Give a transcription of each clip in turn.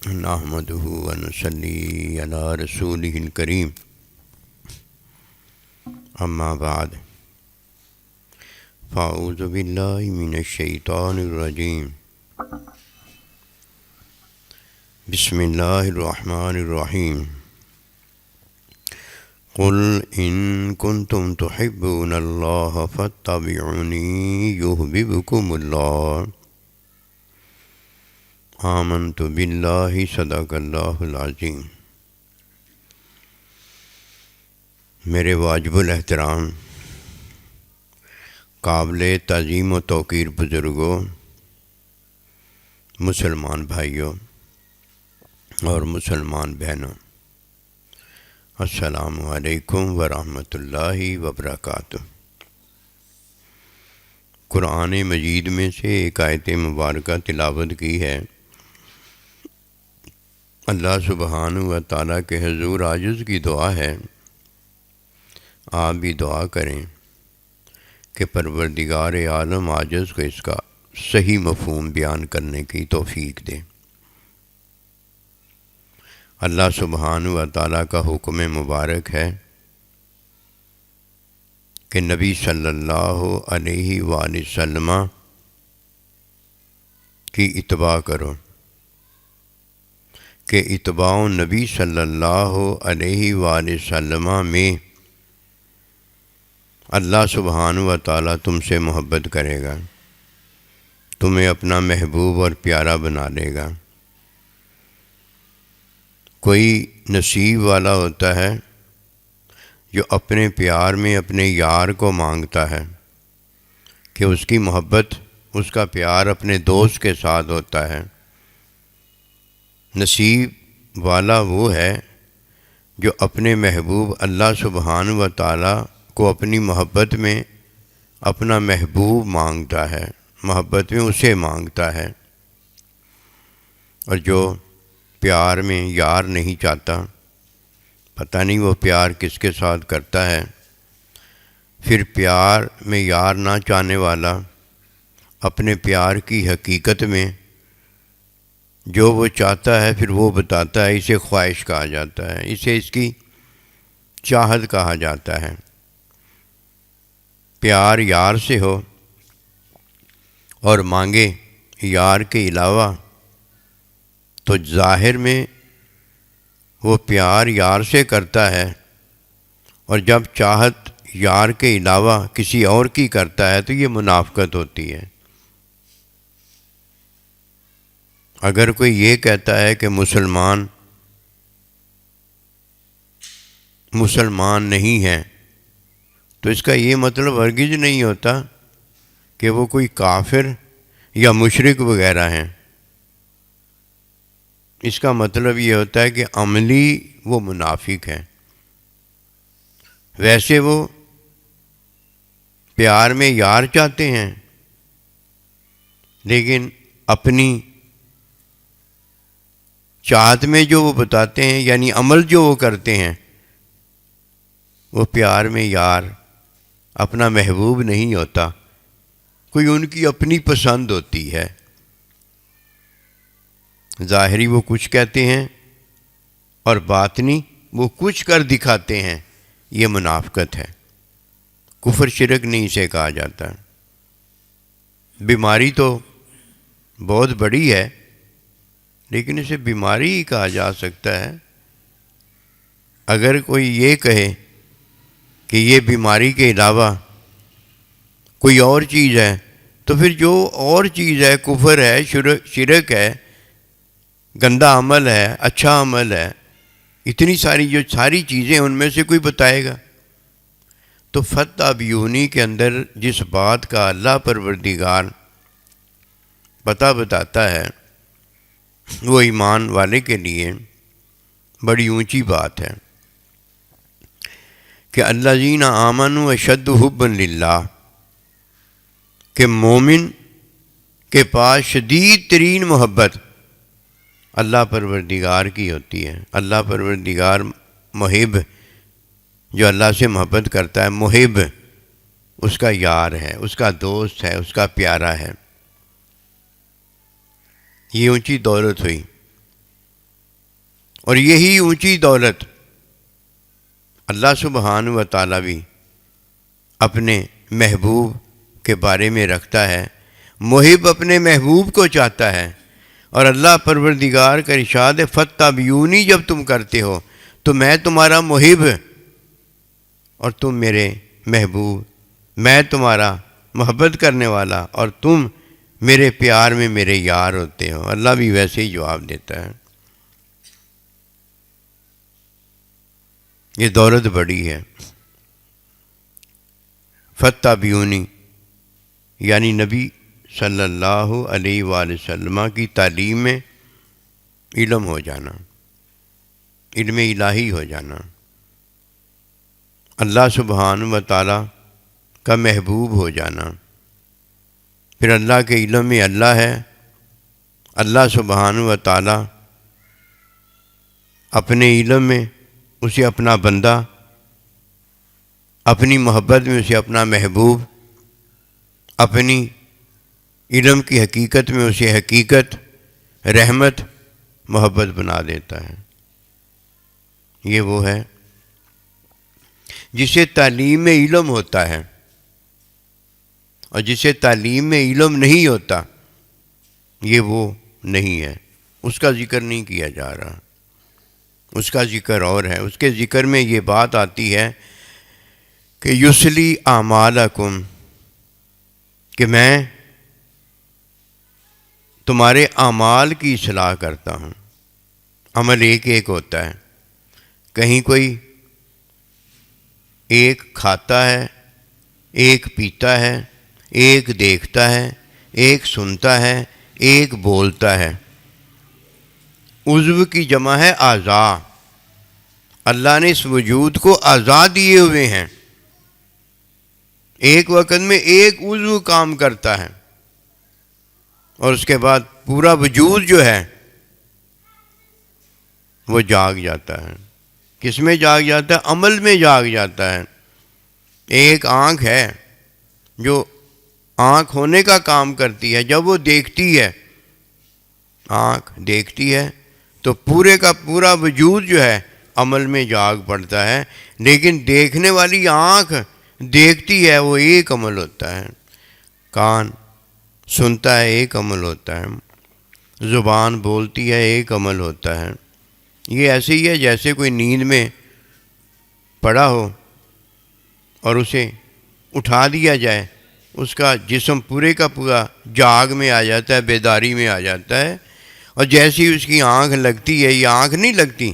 نحمده ونصلي على رسوله الكريم اما بعد فاعوذ بالله من الشیطان الرجیم بسم اللہ الرحمن الرحیم قل ان کنتم تحبون اللہ فاتبعونی یحببکم اللہ آمنت باللہ صدق اللہ العظیم۔ میرے واجب الاحترام قابل تعظیم و توقیر بزرگوں، مسلمان بھائیوں اور مسلمان بہنوں، السلام علیکم ورحمۃ اللہ وبرکاتہ۔ قرآن مجید میں سے ایک آیت مبارکہ تلاوت کی ہے۔ اللہ سبحانہ و تعالیٰ کے حضور عاجز کی دعا ہے، آپ بھی دعا کریں کہ پروردگار عالم عاجز کو اس کا صحیح مفہوم بیان کرنے کی توفیق دے۔ اللہ سبحانہ و تعالیٰ کا حکم مبارک ہے کہ نبی صلی اللہ علیہ وآلہ وسلم کی اتباع کرو، کہ اتباع نبی صلی اللہ علیہ وآلہ وسلم میں اللہ سبحانہ و تعالیٰ تم سے محبت کرے گا، تمہیں اپنا محبوب اور پیارا بنا لے گا۔ کوئی نصیب والا ہوتا ہے جو اپنے پیار میں اپنے یار کو مانگتا ہے کہ اس کی محبت، اس کا پیار اپنے دوست کے ساتھ ہوتا ہے۔ نصیب والا وہ ہے جو اپنے محبوب اللہ سبحانہ و تعالیٰ کو اپنی محبت میں اپنا محبوب مانگتا ہے، محبت میں اسے مانگتا ہے، اور جو پیار میں یار نہیں چاہتا، پتہ نہیں وہ پیار کس کے ساتھ کرتا ہے۔ پھر پیار میں یار نہ چاہنے والا اپنے پیار کی حقیقت میں جو وہ چاہتا ہے پھر وہ بتاتا ہے، اسے خواہش کہا جاتا ہے، اسے اس کی چاہت کہا جاتا ہے۔ پیار یار سے ہو اور مانگے یار کے علاوہ تو ظاہر میں وہ پیار یار سے کرتا ہے، اور جب چاہت یار کے علاوہ کسی اور کی کرتا ہے تو یہ منافقت ہوتی ہے۔ اگر کوئی یہ کہتا ہے کہ مسلمان نہیں ہیں تو اس کا یہ مطلب ہرگز نہیں ہوتا کہ وہ کوئی کافر یا مشرک وغیرہ ہیں۔ اس کا مطلب یہ ہوتا ہے کہ عملی وہ منافق ہیں۔ ویسے وہ پیار میں یار چاہتے ہیں، لیکن اپنی چاہت میں جو وہ بتاتے ہیں، یعنی عمل جو وہ کرتے ہیں، وہ پیار میں یار اپنا محبوب نہیں ہوتا، کوئی ان کی اپنی پسند ہوتی ہے۔ ظاہری وہ کچھ کہتے ہیں اور باطنی وہ کچھ کر دکھاتے ہیں، یہ منافقت ہے۔ کفر شرک نہیں اسے کہا جاتا۔ بیماری تو بہت بڑی ہے، لیکن اسے بیماری ہی کہا جا سکتا ہے۔ اگر کوئی یہ کہے کہ یہ بیماری کے علاوہ کوئی اور چیز ہے تو پھر جو اور چیز ہے کفر ہے، شرک ہے، گندا عمل ہے، اچھا عمل ہے، اتنی ساری چیزیں ان میں سے کوئی بتائے گا۔ تو فاتبعونی کے اندر جس بات کا اللہ پروردگار بتاتا ہے وہ ایمان والے کے لیے بڑی اونچی بات ہے کہ الذین آمنوا اشد حبا للہ، کہ مومن کے پاس شدید ترین محبت اللہ پروردگار کی ہوتی ہے۔ اللہ پروردگار محب، جو اللہ سے محبت کرتا ہے، محب اس کا یار ہے، اس کا دوست ہے، اس کا پیارا ہے۔ یہ اونچی دولت ہوئی اور یہی اونچی دولت اللہ سبحانہ و تعالیٰ بھی اپنے محبوب کے بارے میں رکھتا ہے۔ محب اپنے محبوب کو چاہتا ہے، اور اللہ پروردگار کا ارشاد ہے فَاتَّبِعُونِی، جب تم کرتے ہو تو میں تمہارا محب اور تم میرے محبوب، میں تمہارا محبت کرنے والا اور تم میرے پیار میں میرے یار ہوتے ہو۔ اللہ بھی ویسے ہی جواب دیتا ہے۔ یہ دولت بڑی ہے۔ فَاتَّبِعُونِی یعنی نبی صلی اللہ علیہ وآلہ وسلم کی تعلیم میں علم ہو جانا، علم الہی ہو جانا، اللہ سبحانہ و تعالیٰ کا محبوب ہو جانا۔ پھر اللہ کے علم میں اللہ ہے، اللہ سبحانہ و تعالیٰ اپنے علم میں اسے اپنا بندہ، اپنی محبت میں اسے اپنا محبوب، اپنی علم کی حقیقت میں اسے حقیقت، رحمت، محبت بنا دیتا ہے۔ یہ وہ ہے جسے تعلیم میں علم ہوتا ہے، اور جسے تعلیم میں علم نہیں ہوتا یہ وہ نہیں ہے، اس کا ذکر نہیں کیا جا رہا، اس کا ذکر اور ہے۔ اس کے ذکر میں یہ بات آتی ہے کہ یصلی اعمالکم، کہ میں تمہارے اعمال کی اصلاح کرتا ہوں۔ عمل ایک ایک ہوتا ہے، کہیں کوئی ایک کھاتا ہے، ایک پیتا ہے، ایک دیکھتا ہے، ایک سنتا ہے، ایک بولتا ہے۔ عضو کی جمع ہے اعضاء۔ اللہ نے اس وجود کو اعضاء دیے ہوئے ہیں، ایک وقت میں ایک عضو کام کرتا ہے، اور اس کے بعد پورا وجود جو ہے وہ جاگ جاتا ہے۔ کس میں جاگ جاتا ہے؟ عمل میں جاگ جاتا ہے۔ ایک آنکھ ہے جو آنکھ ہونے کا کام کرتی ہے، جب وہ دیکھتی ہے، آنکھ دیکھتی ہے تو پورے کا پورا وجود جو ہے عمل میں جاگ پڑتا ہے، لیکن دیکھنے والی آنکھ دیکھتی ہے، وہ ایک عمل ہوتا ہے۔ کان سنتا ہے، ایک عمل ہوتا ہے۔ زبان بولتی ہے، ایک عمل ہوتا ہے۔ یہ ایسے ہی ہے جیسے کوئی نیند میں پڑا ہو اور اسے اٹھا دیا جائے، اس کا جسم پورے کا پورا جاگ میں آ جاتا ہے، بیداری میں آ جاتا ہے، اور جیسی اس کی آنکھ لگتی ہے، یہ آنکھ نہیں لگتی،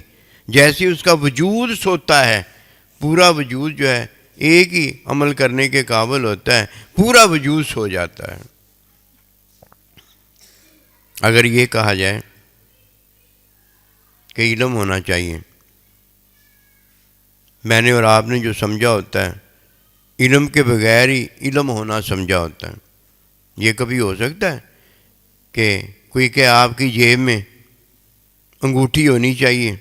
جیسی اس کا وجود سوتا ہے، پورا وجود جو ہے ایک ہی عمل کرنے کے قابل ہوتا ہے، پورا وجود سو جاتا ہے۔ اگر یہ کہا جائے کہ علم ہونا چاہیے، میں نے اور آپ نے جو سمجھا ہوتا ہے علم کے بغیر ہی علم ہونا سمجھا ہوتا ہے، یہ کبھی ہو سکتا ہے کہ کوئی کہ آپ کی جیب میں انگوٹھی ہونی چاہیے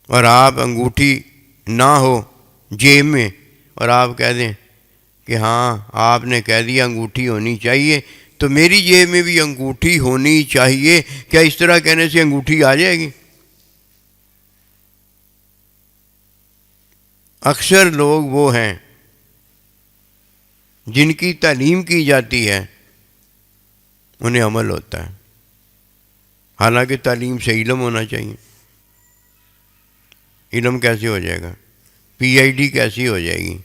اور آپ انگوٹھی نہ ہو جیب میں اور آپ کہہ دیں کہ ہاں آپ نے کہہ دیا انگوٹھی ہونی چاہیے تو میری جیب میں بھی انگوٹھی ہونی چاہیے، کیا اس طرح کہنے سے انگوٹھی آ جائے گی؟ اکثر لوگ وہ ہیں جن کی تعلیم کی جاتی ہے انہیں عمل ہوتا ہے، حالانکہ تعلیم سے علم ہونا چاہیے۔ علم کیسے ہو جائے گا؟ پی آئی ڈی کیسی ہو جائے گی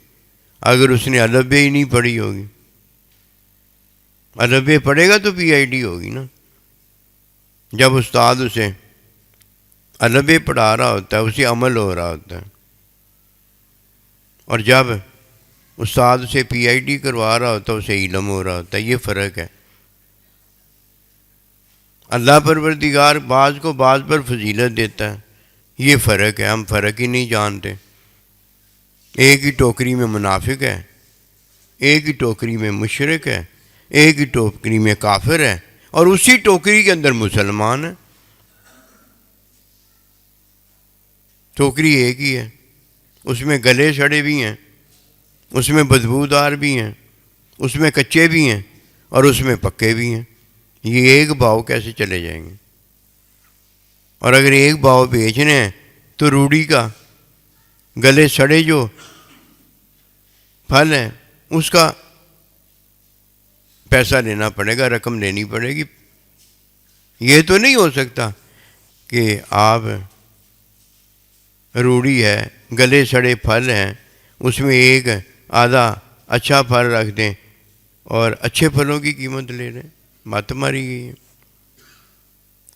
اگر اس نے الف ب ہی نہیں پڑھی ہوگی؟ الف ب پڑھے گا تو پی آئی ڈی ہوگی نا۔ جب استاد اسے الف ب پڑھا رہا ہوتا ہے اسے عمل ہو رہا ہوتا ہے، اور جب استاد اسے پی آئی ڈی کروا رہا ہوتا ہے اسے علم ہو رہا ہوتا ہے۔ یہ فرق ہے۔ اللہ پروردگار بعض کو بعض پر فضیلت دیتا ہے، یہ فرق ہے۔ ہم فرق ہی نہیں جانتے۔ ایک ہی ٹوکری میں منافق ہے، ایک ہی ٹوکری میں مشرک ہے، ایک ہی ٹوکری میں کافر ہے، اور اسی ٹوکری کے اندر مسلمان ہے۔ ٹوکری ایک ہی ہے، اس میں گلے سڑے بھی ہیں، اس میں بدبودار بھی ہیں، اس میں کچے بھی ہیں، اور اس میں پکے بھی ہیں۔ یہ ایک بھاؤ کیسے چلے جائیں گے؟ اور اگر ایک بھاؤ بیچنے ہیں تو روڑی کا گلے سڑے جو پھل ہیں اس کا پیسہ لینا پڑے گا، رقم لینی پڑے گی۔ یہ تو نہیں ہو سکتا کہ آپ روڑی ہے، گلے سڑے پھل ہیں، اس میں ایک آدھا اچھا پھل رکھ دیں اور اچھے پھلوں کی قیمت لے لیں، مت ماری گئی ہے۔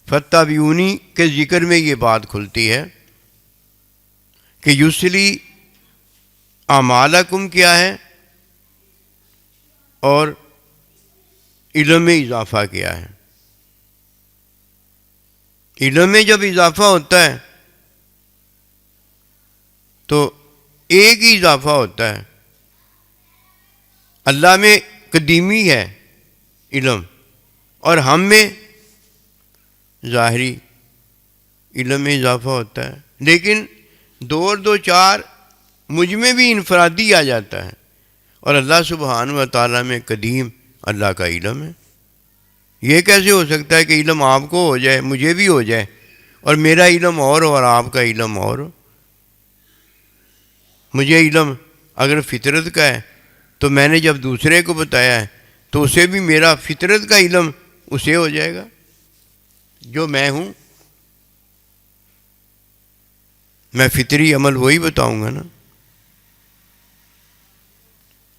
فتابعونی کے ذکر میں یہ بات کھلتی ہے کہ یسلی اعمالکم کیا ہے اور علم میں اضافہ کیا ہے۔ علم میں جب اضافہ ہوتا ہے تو ایک ہی اضافہ ہوتا ہے، اللہ میں قدیمی ہے علم اور ہم میں ظاہری علم میں اضافہ ہوتا ہے، لیکن دو اور دو چار مجھ میں بھی انفرادی آ جاتا ہے، اور اللہ سبحانہ و تعالیٰ میں قدیم اللہ کا علم ہے۔ یہ کیسے ہو سکتا ہے کہ علم آپ کو ہو جائے، مجھے بھی ہو جائے، اور میرا علم اور ہو اور آپ کا علم اور ہو؟ مجھے علم اگر فطرت کا ہے تو میں نے جب دوسرے کو بتایا ہے تو اسے بھی میرا فطرت کا علم اسے ہو جائے گا جو میں ہوں۔ میں فطری عمل وہی بتاؤں گا نا۔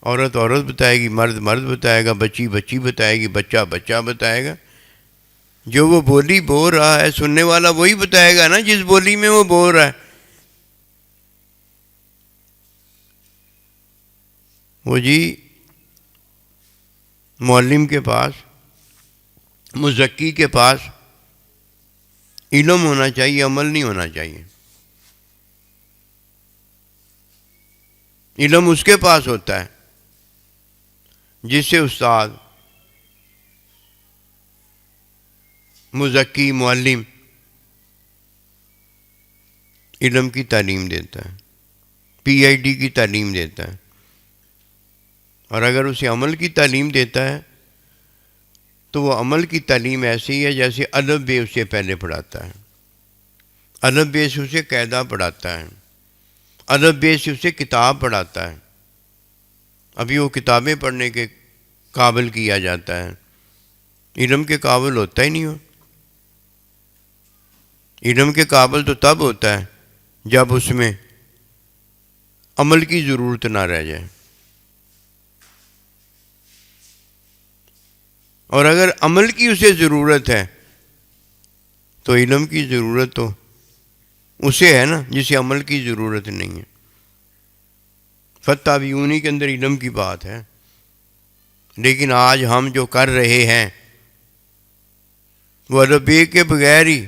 عورت عورت بتائے گی، مرد مرد بتائے گا، بچی بچی بتائے گی، بچہ بچہ بتائے گا۔ جو وہ بولی بول رہا ہے سننے والا وہی بتائے گا نا جس بولی میں وہ بول رہا ہے۔ وہ جی معلم کے پاس، مزکی کے پاس علم ہونا چاہیے، عمل نہیں ہونا چاہیے۔ علم اس کے پاس ہوتا ہے جس سے استاد، مزکی، معلم علم کی تعلیم دیتا ہے، پی ایچ ڈی کی تعلیم دیتا ہے۔ اور اگر اسے عمل کی تعلیم دیتا ہے تو وہ عمل کی تعلیم ایسی ہے جیسے الف بے اسے پہلے پڑھاتا ہے، الف بے سے اسے قاعدہ پڑھاتا ہے، الف بے سے اسے کتاب پڑھاتا ہے۔ ابھی وہ کتابیں پڑھنے کے قابل کیا جاتا ہے، علم کے قابل ہوتا ہی نہیں ہو۔ علم کے قابل تو تب ہوتا ہے جب اس میں عمل کی ضرورت نہ رہ جائے، اور اگر عمل کی اسے ضرورت ہے تو علم کی ضرورت تو اسے ہے نا جسے عمل کی ضرورت نہیں ہے۔ فتابعونی کے اندر علم کی بات ہے، لیکن آج ہم جو کر رہے ہیں وہ الف بے کے بغیر ہی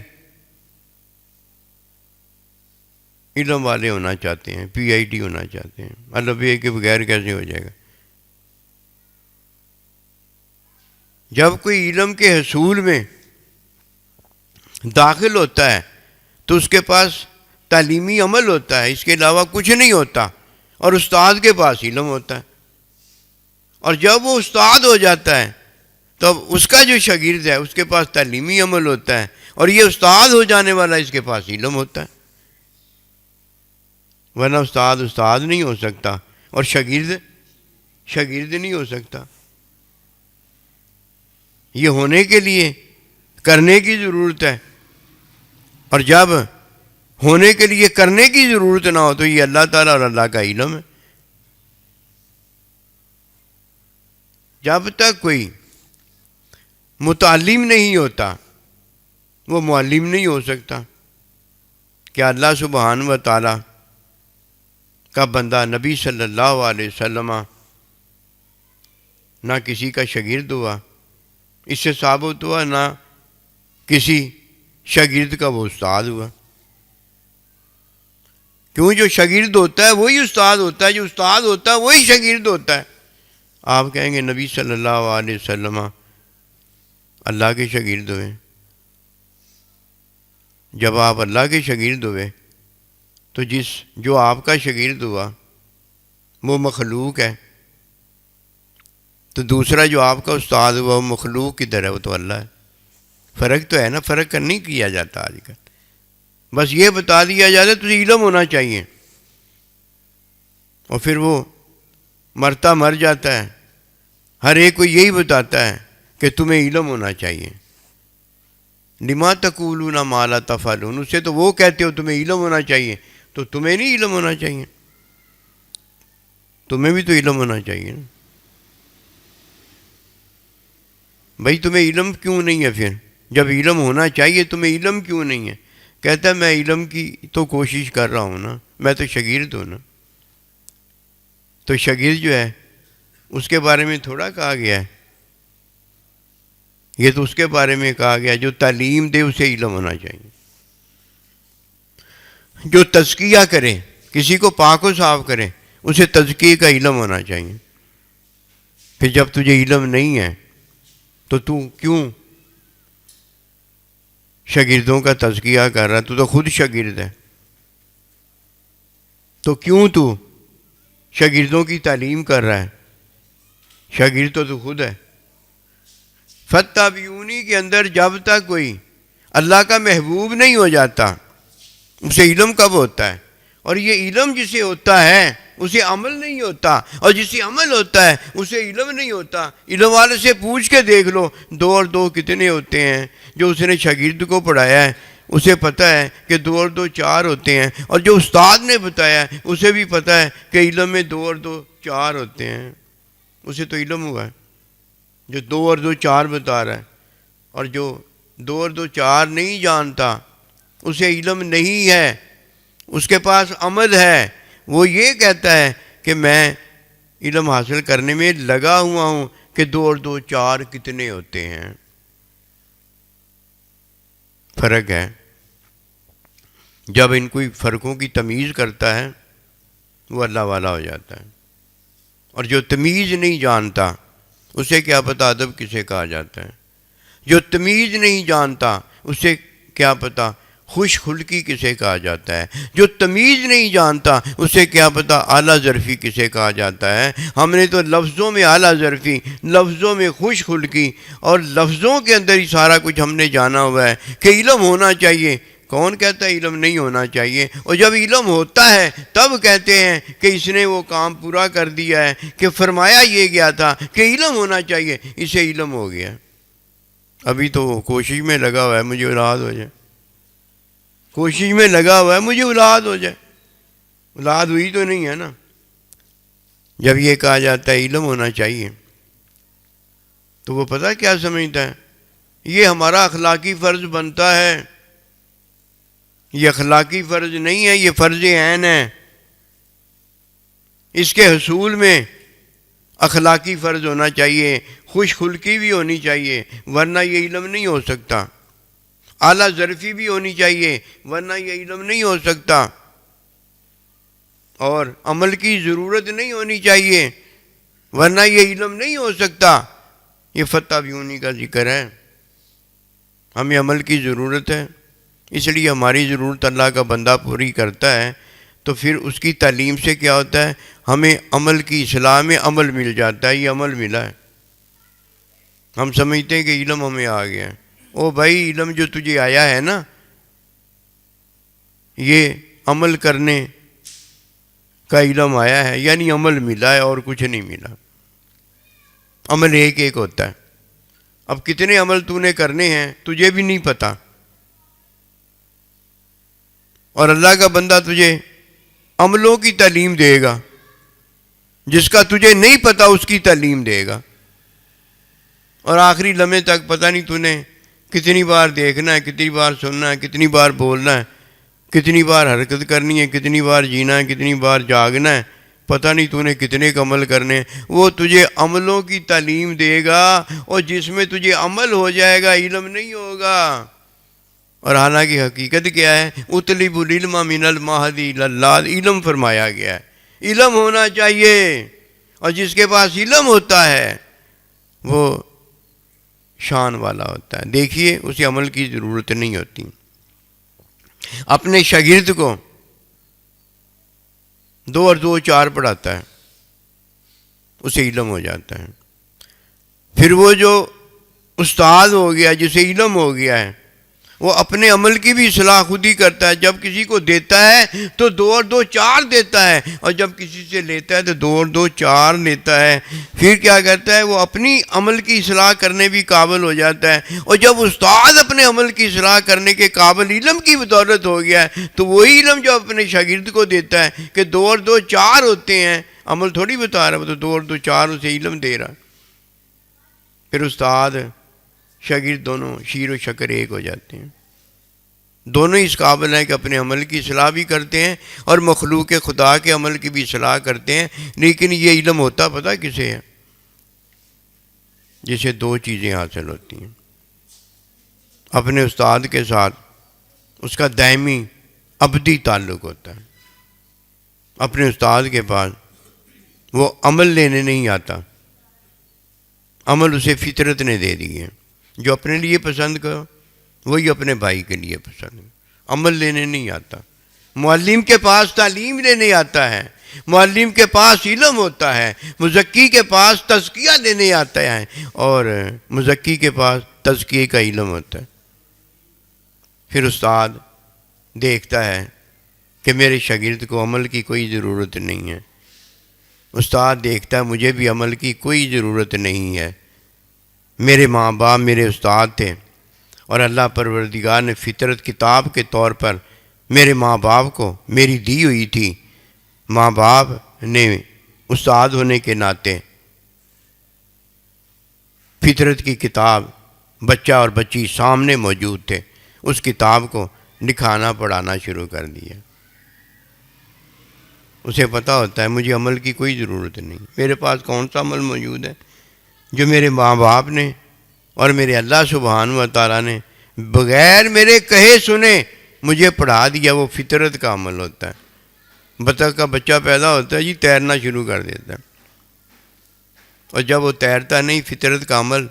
علم والے ہونا چاہتے ہیں، پی ایچ ڈی ہونا چاہتے ہیں۔ الف بے کے بغیر کیسے ہو جائے گا؟ جب کوئی علم کے حصول میں داخل ہوتا ہے تو اس کے پاس تعلیمی عمل ہوتا ہے، اس کے علاوہ کچھ نہیں ہوتا، اور استاد کے پاس علم ہوتا ہے۔ اور جب وہ استاد ہو جاتا ہے تب اس کا جو شاگرد ہے اس کے پاس تعلیمی عمل ہوتا ہے، اور یہ استاد ہو جانے والا اس کے پاس علم ہوتا ہے۔ ورنہ استاد استاد نہیں ہو سکتا اور شاگرد شاگرد نہیں ہو سکتا۔ یہ ہونے کے لیے کرنے کی ضرورت ہے، اور جب ہونے کے لیے کرنے کی ضرورت نہ ہو تو یہ اللہ تعالیٰ اور اللہ کا علم ہے۔ جب تک کوئی متعلم نہیں ہوتا وہ معلم نہیں ہو سکتا۔ کیا اللہ سبحانہ و تعالیٰ کا بندہ نبی صلی اللہ علیہ وسلم نہ کسی کا شاگرد ہوا، اس سے ثابت ہوا، نہ کسی شاگرد کا وہ استاد ہوا؟ کیوں؟ جو شاگرد ہوتا ہے وہی استاد ہوتا ہے، جو استاد ہوتا ہے وہی شاگرد ہوتا ہے۔ آپ کہیں گے نبی صلی اللہ علیہ وسلم اللہ کے شاگرد ہوئے۔ جب آپ اللہ کے شاگرد ہوئے تو جو آپ کا شاگرد ہوا وہ مخلوق ہے، تو دوسرا جو آپ کا استاد ہوا وہ مخلوق کی طرح، وہ تو اللہ ہے۔ فرق تو ہے نا، فرق نہیں کیا جاتا آج کل۔ بس یہ بتا دیا جاتا ہے تجھے علم ہونا چاہیے، اور پھر وہ مرتا مر جاتا ہے، ہر ایک کو یہی بتاتا ہے کہ تمہیں علم ہونا چاہیے۔ لما تقولون ما لا تفعلون، اس سے تو وہ کہتے ہو تمہیں علم ہونا چاہیے، تو تمہیں نہیں علم ہونا چاہیے، تمہیں بھی تو علم ہونا چاہیے نا۔ بھائی تمہیں علم کیوں نہیں ہے پھر؟ جب علم ہونا چاہیے تمہیں علم کیوں نہیں ہے؟ کہتا ہے میں علم کی تو کوشش کر رہا ہوں نا، میں تو شاگرد ہوں نا۔ تو شاگرد جو ہے اس کے بارے میں تھوڑا کہا گیا ہے، یہ تو اس کے بارے میں کہا گیا جو تعلیم دے اسے علم ہونا چاہیے، جو تزکیہ کرے، کسی کو پاک و صاف کرے، اسے تزکیے کا علم ہونا چاہیے۔ پھر جب تجھے علم نہیں ہے تو کیوں شاگردوں کا تزکیہ کر رہا ہے؟ تو خود شاگرد ہے، تو کیوں تو شاگردوں کی تعلیم کر رہا ہے؟ شاگرد تو خود ہے۔ فَاتَّبِعُونِی کے اندر جب تک کوئی اللہ کا محبوب نہیں ہو جاتا اسے علم کب ہوتا ہے؟ اور یہ علم جسے ہوتا ہے اسے عمل نہیں ہوتا، اور جسے عمل ہوتا ہے اسے علم نہیں ہوتا۔ علم والے سے پوچھ کے دیکھ لو 2 اور 2 کتنے ہوتے ہیں، جو اس نے شاگرد کو پڑھایا ہے اسے پتہ ہے کہ 2 اور 2 4 ہوتے ہیں، اور جو استاد نے بتایا ہے اسے بھی پتہ ہے کہ علم میں 2 اور 2 4 ہوتے ہیں، اسے تو علم ہوا ہے جو 2 اور 2 4 بتا رہا ہے۔ اور جو 2 اور 2 4 نہیں جانتا اسے علم نہیں ہے، اس کے پاس عمل ہے، وہ یہ کہتا ہے کہ میں علم حاصل کرنے میں لگا ہوا ہوں کہ 2 اور 2 4 کتنے ہوتے ہیں۔ فرق ہے۔ جب ان کوئی فرقوں کی تمیز کرتا ہے وہ اللہ والا ہو جاتا ہے، اور جو تمیز نہیں جانتا اسے کیا پتہ ادب کسے کہا جاتا ہے، جو تمیز نہیں جانتا اسے کیا پتہ خوش خلقی کسے کہا جاتا ہے، جو تمیز نہیں جانتا اسے کیا پتہ اعلیٰ ظرفی کسے کہا جاتا ہے۔ ہم نے تو لفظوں میں اعلیٰ ظرفی، لفظوں میں خوش خلقی، اور لفظوں کے اندر ہی سارا کچھ ہم نے جانا ہوا ہے کہ علم ہونا چاہیے۔ کون کہتا ہے علم نہیں ہونا چاہیے؟ اور جب علم ہوتا ہے تب کہتے ہیں کہ اس نے وہ کام پورا کر دیا ہے کہ فرمایا یہ گیا تھا کہ علم ہونا چاہیے، اسے علم ہو گیا۔ ابھی تو وہ کوشش میں لگا ہوا ہے مجھے اولاد ہو جائے، کوشش میں لگا ہوا ہے مجھے اولاد ہو جائے، اولاد ہوئی تو نہیں ہے نا۔ جب یہ کہا جاتا ہے علم ہونا چاہیے تو وہ پتہ کیا سمجھتا ہے؟ یہ ہمارا اخلاقی فرض بنتا ہے۔ یہ اخلاقی فرض نہیں ہے، یہ فرض عین ہے۔ اس کے حصول میں اخلاقی فرض ہونا چاہیے، خوش خلقی بھی ہونی چاہیے، ورنہ یہ علم نہیں ہو سکتا۔ اعلیٰ ظرفی بھی ہونی چاہیے، ورنہ یہ علم نہیں ہو سکتا۔ اور عمل کی ضرورت نہیں ہونی چاہیے، ورنہ یہ علم نہیں ہو سکتا۔ یہ فَاتَّبِعُونِی کا ذکر ہے، ہمیں عمل کی ضرورت ہے، اس لیے ہماری ضرورت اللہ کا بندہ پوری کرتا ہے، تو پھر اس کی تعلیم سے کیا ہوتا ہے؟ ہمیں عمل کی اصلاح میں عمل مل جاتا ہے۔ یہ عمل ملا ہے، ہم سمجھتے ہیں کہ علم ہمیں آ گیا ہے۔ او بھائی، علم جو تجھے آیا ہے نا، یہ عمل کرنے کا علم آیا ہے، یعنی عمل ملا ہے اور کچھ نہیں ملا۔ عمل ایک ایک ہوتا ہے۔ اب کتنے عمل تو نے کرنے ہیں تجھے بھی نہیں پتا، اور اللہ کا بندہ تجھے عملوں کی تعلیم دے گا، جس کا تجھے نہیں پتا اس کی تعلیم دے گا، اور آخری لمحے تک پتہ نہیں تو نے کتنی بار دیکھنا ہے، کتنی بار سننا ہے، کتنی بار بولنا ہے، کتنی بار حرکت کرنی ہے، کتنی بار جینا ہے، کتنی بار جاگنا ہے، پتہ نہیں تو نے کتنے کا عمل کرنے ہیں۔ وہ تجھے عملوں کی تعلیم دے گا، اور جس میں تجھے عمل ہو جائے گا علم نہیں ہوگا۔ اور حالانکہ حقیقت کیا ہے؟ اطلب العلم من المہد الی اللحد، علم فرمایا گیا ہے، علم ہونا چاہیے، اور جس کے پاس علم ہوتا ہے وہ شان والا ہوتا ہے۔ دیکھیے اسے عمل کی ضرورت نہیں ہوتی۔ اپنے شاگرد کو 2 اور 2 4 پڑھاتا ہے، اسے علم ہو جاتا ہے۔ پھر وہ جو استاد ہو گیا، جسے علم ہو گیا ہے، وہ اپنے عمل کی بھی اصلاح خود ہی کرتا ہے. جب کسی کو دیتا ہے تو 2 اور 2 4 دیتا ہے, اور جب کسی سے لیتا ہے تو 2 اور 2 4 لیتا ہے. پھر کیا کرتا ہے, وہ اپنی عمل کی اصلاح کرنے بھی قابل ہو جاتا ہے. اور جب استاد اپنے عمل کی اصلاح کرنے کے قابل علم کی بدولت ہو گیا ہے, تو وہی علم جو اپنے شاگرد کو دیتا ہے کہ 2 اور 2 4 ہوتے ہیں, عمل تھوڑی بتا رہا ہے, وہ تو 2 اور 2 4 اسے علم دے رہا. پھر استاد شاگرد دونوں شیر و شکر ایک ہو جاتے ہیں. دونوں اس قابل ہیں کہ اپنے عمل کی اصلاح بھی کرتے ہیں اور مخلوق خدا کے عمل کی بھی اصلاح کرتے ہیں. لیکن یہ علم ہوتا پتہ کسے ہے؟ جسے 2 چیزیں حاصل ہوتی ہیں. اپنے استاد کے ساتھ اس کا دائمی ابدی تعلق ہوتا ہے. اپنے استاد کے پاس وہ عمل لینے نہیں آتا, عمل اسے فطرت نے دے دی ہے. جو اپنے لیے پسند کرو وہی اپنے بھائی کے لیے پسند ہے. عمل لینے نہیں آتا. معلم کے پاس تعلیم لینے آتا ہے, معلم کے پاس علم ہوتا ہے, مزکی کے پاس تزکیہ لینے آتا ہے, اور مزکی کے پاس تزکیے کا علم ہوتا ہے. پھر استاد دیکھتا ہے کہ میرے شاگرد کو عمل کی کوئی ضرورت نہیں ہے. استاد دیکھتا ہے مجھے بھی عمل کی کوئی ضرورت نہیں ہے. میرے ماں باپ میرے استاد تھے, اور اللہ پروردگار نے فطرت کتاب کے طور پر میرے ماں باپ کو میری دی ہوئی تھی. ماں باپ نے استاد ہونے کے ناطے فطرت کی کتاب بچہ اور بچی سامنے موجود تھے, اس کتاب کو لکھانا پڑھانا شروع کر دیا. اسے پتہ ہوتا ہے مجھے عمل کی کوئی ضرورت نہیں. میرے پاس کون سا عمل موجود ہے؟ جو میرے ماں باپ نے اور میرے اللہ سبحانہ و تعالیٰ نے بغیر میرے کہے سنے مجھے پڑھا دیا, وہ فطرت کا عمل ہوتا ہے. بطخ کا بچہ پیدا ہوتا ہے جی, تیرنا شروع کر دیتا ہے, اور جب وہ تیرتا نہیں فطرت کا عمل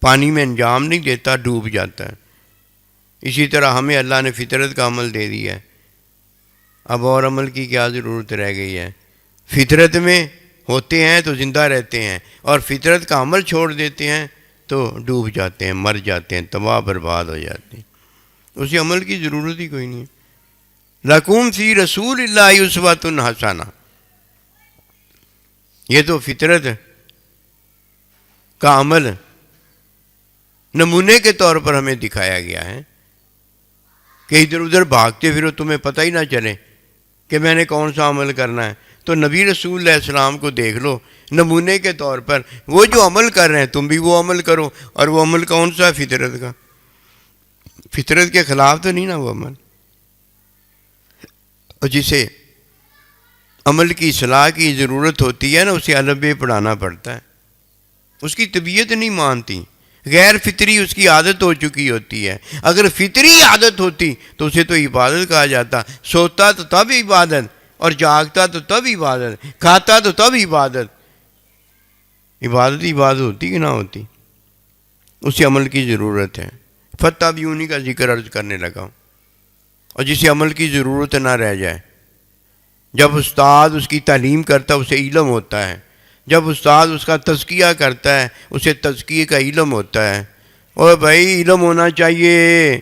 پانی میں انجام نہیں دیتا, ڈوب جاتا ہے. اسی طرح ہمیں اللہ نے فطرت کا عمل دے دیا ہے. اب اور عمل کی کیا ضرورت رہ گئی ہے؟ فطرت میں ہوتے ہیں تو زندہ رہتے ہیں, اور فطرت کا عمل چھوڑ دیتے ہیں تو ڈوب جاتے ہیں, مر جاتے ہیں, تباہ برباد ہو جاتے ہیں. اسی عمل کی ضرورت ہی کوئی نہیں ہے. لَكُمْ فِي رَسُولِ اللَّهِ أُسْوَةٌ حَسَنَةٌ, یہ تو فطرت کا عمل نمونے کے طور پر ہمیں دکھایا گیا ہے کہ ادھر ادھر بھاگتے پھرو, تمہیں پتہ ہی نہ چلے کہ میں نے کون سا عمل کرنا ہے. تو نبی رسول علیہ السلام کو دیکھ لو نمونے کے طور پر, وہ جو عمل کر رہے ہیں تم بھی وہ عمل کرو. اور وہ عمل کون سا ہے؟ فطرت کا. فطرت کے خلاف تو نہیں نا وہ عمل. اور جسے عمل کی اصلاح کی ضرورت ہوتی ہے نا, اسے الف ب پڑھانا پڑتا ہے. اس کی طبیعت نہیں مانتی, غیر فطری اس کی عادت ہو چکی ہوتی ہے. اگر فطری عادت ہوتی تو اسے تو عبادت کہا جاتا. سوتا تو تب عبادت, اور جاگتا تو تب عبادت, کھاتا تو تب عبادت. عبادت ہوتی کہ نہ ہوتی؟ اسے عمل کی ضرورت ہے. فتح بیونی کا ذکر عرض کرنے لگا. اور جسے عمل کی ضرورت نہ رہ جائے, جب استاد اس کی تعلیم کرتا ہے اسے علم ہوتا ہے, جب استاد اس کا تزکیہ کرتا ہے اسے تزکیے کا علم ہوتا ہے. اور بھائی علم ہونا چاہیے,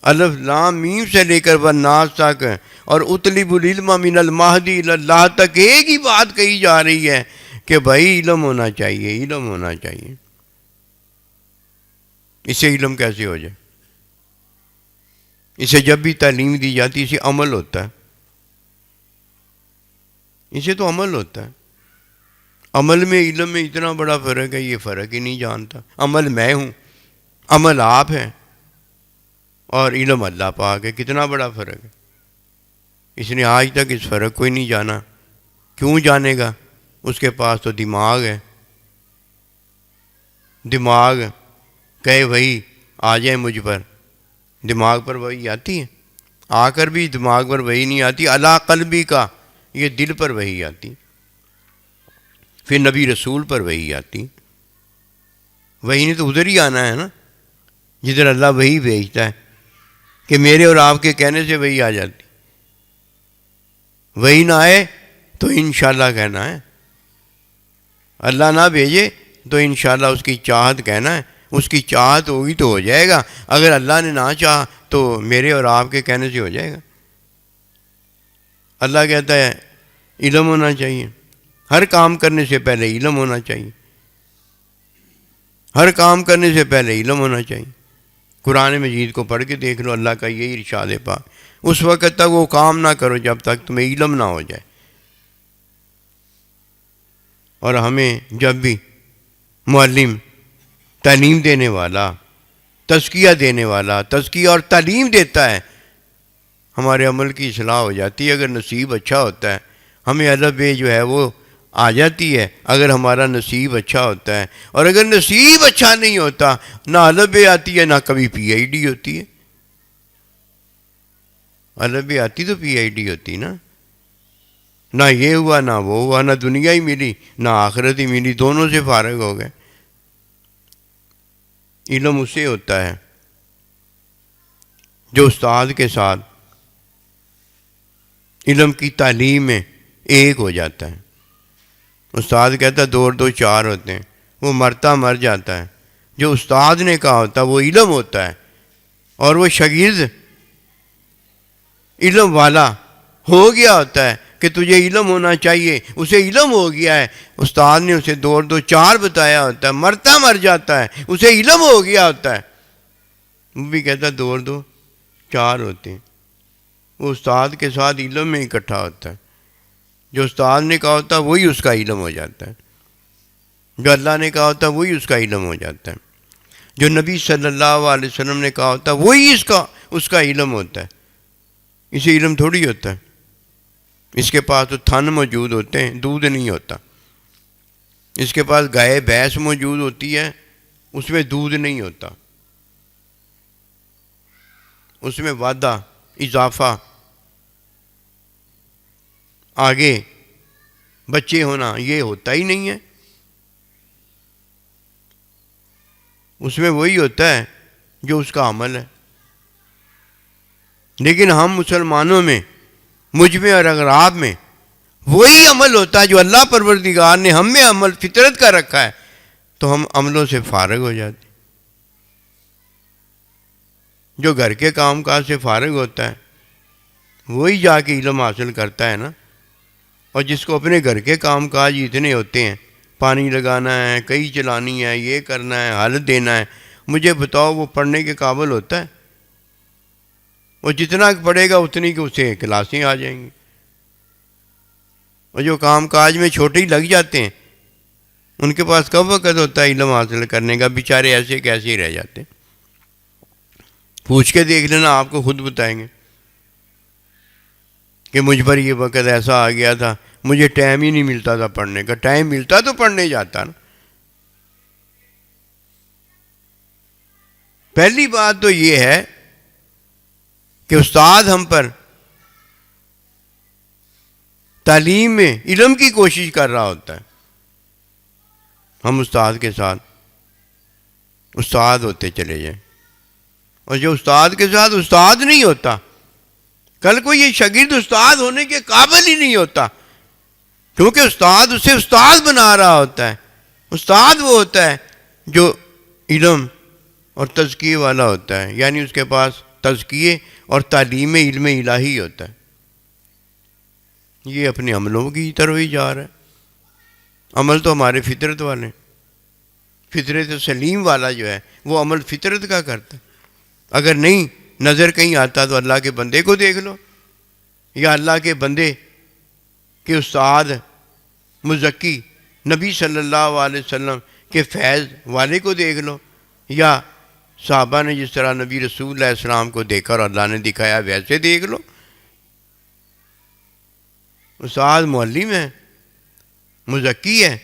الف لام میم سے لے کر والناس تک, اور اطلب العلم من المہدی الی اللہ تک ایک ہی بات کہی جا رہی ہے کہ بھائی علم ہونا چاہیے, علم ہونا چاہیے. اسے علم کیسے ہو جائے؟ اسے جب بھی تعلیم دی جاتی اسے عمل ہوتا ہے. اسے تو عمل ہوتا ہے. عمل میں علم میں اتنا بڑا فرق ہے, یہ فرق ہی نہیں جانتا. عمل میں ہوں, عمل آپ ہے, اور علم اللہ پاک ہے. کتنا بڑا فرق ہے. اس نے آج تک اس فرق کو ہی نہیں جانا. کیوں جانے گا؟ اس کے پاس تو دماغ ہے. دماغ کہے وہی آ جائے مجھ پر, دماغ پر وہی آتی ہے. آ کر بھی دماغ پر وہی نہیں آتی. علی قلبی کا, یہ دل پر وہی آتی. پھر نبی رسول پر وہی آتی. وہی نے تو ادھر ہی آنا ہے نا جدھر اللہ وہی بھیجتا ہے, کہ میرے اور آپ کے کہنے سے وہی آ جاتی. وہی نہ آئے تو انشاءاللہ کہنا ہے. اللہ نہ بھیجے تو انشاءاللہ اس کی چاہت کہنا ہے, اس کی چاہت ہوگی تو ہو جائے گا، اگر اللہ نے نہ چاہا تو میرے اور آپ کے کہنے سے ہو جائے گا۔ اللہ کہتا ہے علم ہونا چاہیے، ہر کام کرنے سے پہلے علم ہونا چاہیے، ہر کام کرنے سے پہلے علم ہونا چاہیے۔ قرآن مجید کو پڑھ کے دیکھ لو، اللہ کا یہی ارشاد پاک، اس وقت تک وہ کام نہ کرو جب تک تمہیں علم نہ ہو جائے۔ اور ہمیں جب بھی معلم، تعلیم دینے والا، تزکیہ دینے والا تزکیہ اور تعلیم دیتا ہے، ہمارے عمل کی اصلاح ہو جاتی ہے۔ اگر نصیب اچھا ہوتا ہے ہمیں الف بے جو ہے وہ آ جاتی ہے، اگر ہمارا نصیب اچھا ہوتا ہے۔ اور اگر نصیب اچھا نہیں ہوتا، نہ الف بے آتی ہے، نہ کبھی پی آئی ڈی ہوتی ہے۔ الف بے آتی تو پی آئی ڈی ہوتی نا، نہ یہ ہوا نہ وہ ہوا، نہ دنیا ہی ملی نہ آخرت ہی ملی، دونوں سے فارغ ہو گئے۔ علم اسے ہوتا ہے جو استاد کے ساتھ علم کی تعلیم میں ایک ہو جاتا ہے۔ استاد کہتا ہے 2 اور 2 4 ہوتے ہیں، وہ مرتا مر جاتا ہے۔ جو استاد نے کہا ہوتا ہے وہ علم ہوتا ہے، اور وہ شاگرد علم والا ہو گیا ہوتا ہے کہ تجھے علم ہونا چاہیے، اسے علم ہو گیا ہے۔ استاد نے اسے 2 اور 2 4 بتایا ہوتا ہے، مرتا مر جاتا ہے، اسے علم ہو گیا ہوتا ہے، وہ بھی کہتا ہے 2 اور 2 4 ہوتے ہیں۔ وہ استاد کے ساتھ علم میں اکٹھا ہوتا ہے، جو استاد نے کہا ہوتا ہے وہی اس کا علم ہو جاتا ہے، جو اللہ نے کہا ہوتا ہے وہی اس کا علم ہو جاتا ہے، جو نبی صلی اللہ علیہ وسلم نے کہا ہوتا ہے وہی اس کا علم ہوتا ہے۔ اسے علم تھوڑی ہوتا ہے، اس کے پاس تو تھن موجود ہوتے ہیں، دودھ نہیں ہوتا۔ اس کے پاس گائے بھینس موجود ہوتی ہے، اس میں دودھ نہیں ہوتا، اس میں وعدہ، اضافہ، آگے بچے ہونا یہ ہوتا ہی نہیں ہے۔ اس میں وہی ہوتا ہے جو اس کا عمل ہے۔ لیکن ہم مسلمانوں میں، مجھ میں اور اغراب میں وہی عمل ہوتا ہے جو اللہ پروردگار نے ہم میں عمل فطرت کا رکھا ہے، تو ہم عملوں سے فارغ ہو جاتے۔ جو گھر کے کام کاج سے فارغ ہوتا ہے وہی جا کے علم حاصل کرتا ہے نا۔ اور جس کو اپنے گھر کے کام کاج اتنے ہوتے ہیں، پانی لگانا ہے، کئی چلانی ہے، یہ کرنا ہے، حل دینا ہے، مجھے بتاؤ وہ پڑھنے کے قابل ہوتا ہے؟ وہ جتنا پڑھے گا اتنی کہ اسے کلاسیں آ جائیں گی۔ اور جو کام کاج میں چھوٹے ہی لگ جاتے ہیں، ان کے پاس کب وقت ہوتا ہے علم حاصل کرنے کا؟ بیچارے ایسے کیسے ہی رہ جاتے ہیں۔ پوچھ کے دیکھ لینا، آپ کو خود بتائیں گے کہ مجھ پر یہ وقت ایسا آ گیا تھا، مجھے ٹائم ہی نہیں ملتا تھا پڑھنے کا۔ ٹائم ملتا تو پڑھنے جاتا نا۔ پہلی بات تو یہ ہے کہ استاد ہم پر تعلیم میں علم کی کوشش کر رہا ہوتا ہے، ہم استاد کے ساتھ استاد ہوتے چلے جائیں۔ اور جو استاد کے ساتھ استاد نہیں ہوتا، کل کو یہ شاگرد استاد ہونے کے قابل ہی نہیں ہوتا، کیونکہ استاد اسے استاد بنا رہا ہوتا ہے۔ استاد وہ ہوتا ہے جو علم اور تزکیے والا ہوتا ہے، یعنی اس کے پاس تزکیے اور تعلیم علم الہی ہوتا ہے۔ یہ اپنے عملوں کی طرف ہی جا رہا ہے۔ عمل تو ہمارے فطرت والے، فطرت سلیم والا جو ہے وہ عمل فطرت کا کرتا ہے۔ اگر نہیں نظر کہیں آتا تو اللہ کے بندے کو دیکھ لو، یا اللہ کے بندے کے استاد مزکی نبی صلی اللہ علیہ وسلم کے فیض والے کو دیکھ لو، یا صحابہ نے جس طرح نبی رسول اللہ علیہ السلام کو دیکھا اور اللہ نے دکھایا ویسے دیکھ لو۔ استاد معلم ہے، مزکی ہے،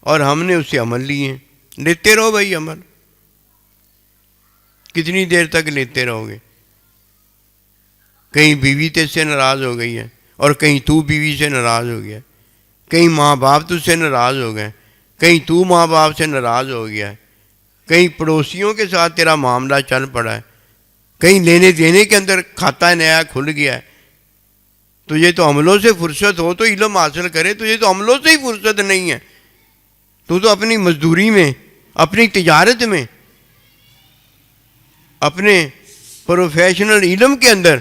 اور ہم نے اس سے عمل لیے ہیں۔ لیتے رہو بھائی عمل، کتنی دیر تک لیتے رہو گے؟ کہیں بیوی تجھ سے ناراض ہو گئی ہے، اور کہیں تو بیوی سے ناراض ہو گیا، کہیں ماں باپ تجھ سے ناراض ہو گئے، کہیں تو ماں باپ سے ناراض ہو گیا ہے، کہیں پڑوسیوں کے ساتھ تیرا معاملہ چل پڑا ہے، کہیں لینے دینے کے اندر کھاتا نیا کھل گیا ہے۔ تجھے تو عملوں سے فرصت ہو تو علم حاصل کرے، تجھے تو عملوں سے ہی فرصت نہیں ہے۔ تو اپنی مزدوری میں، اپنی تجارت میں، اپنے پروفیشنل علم کے اندر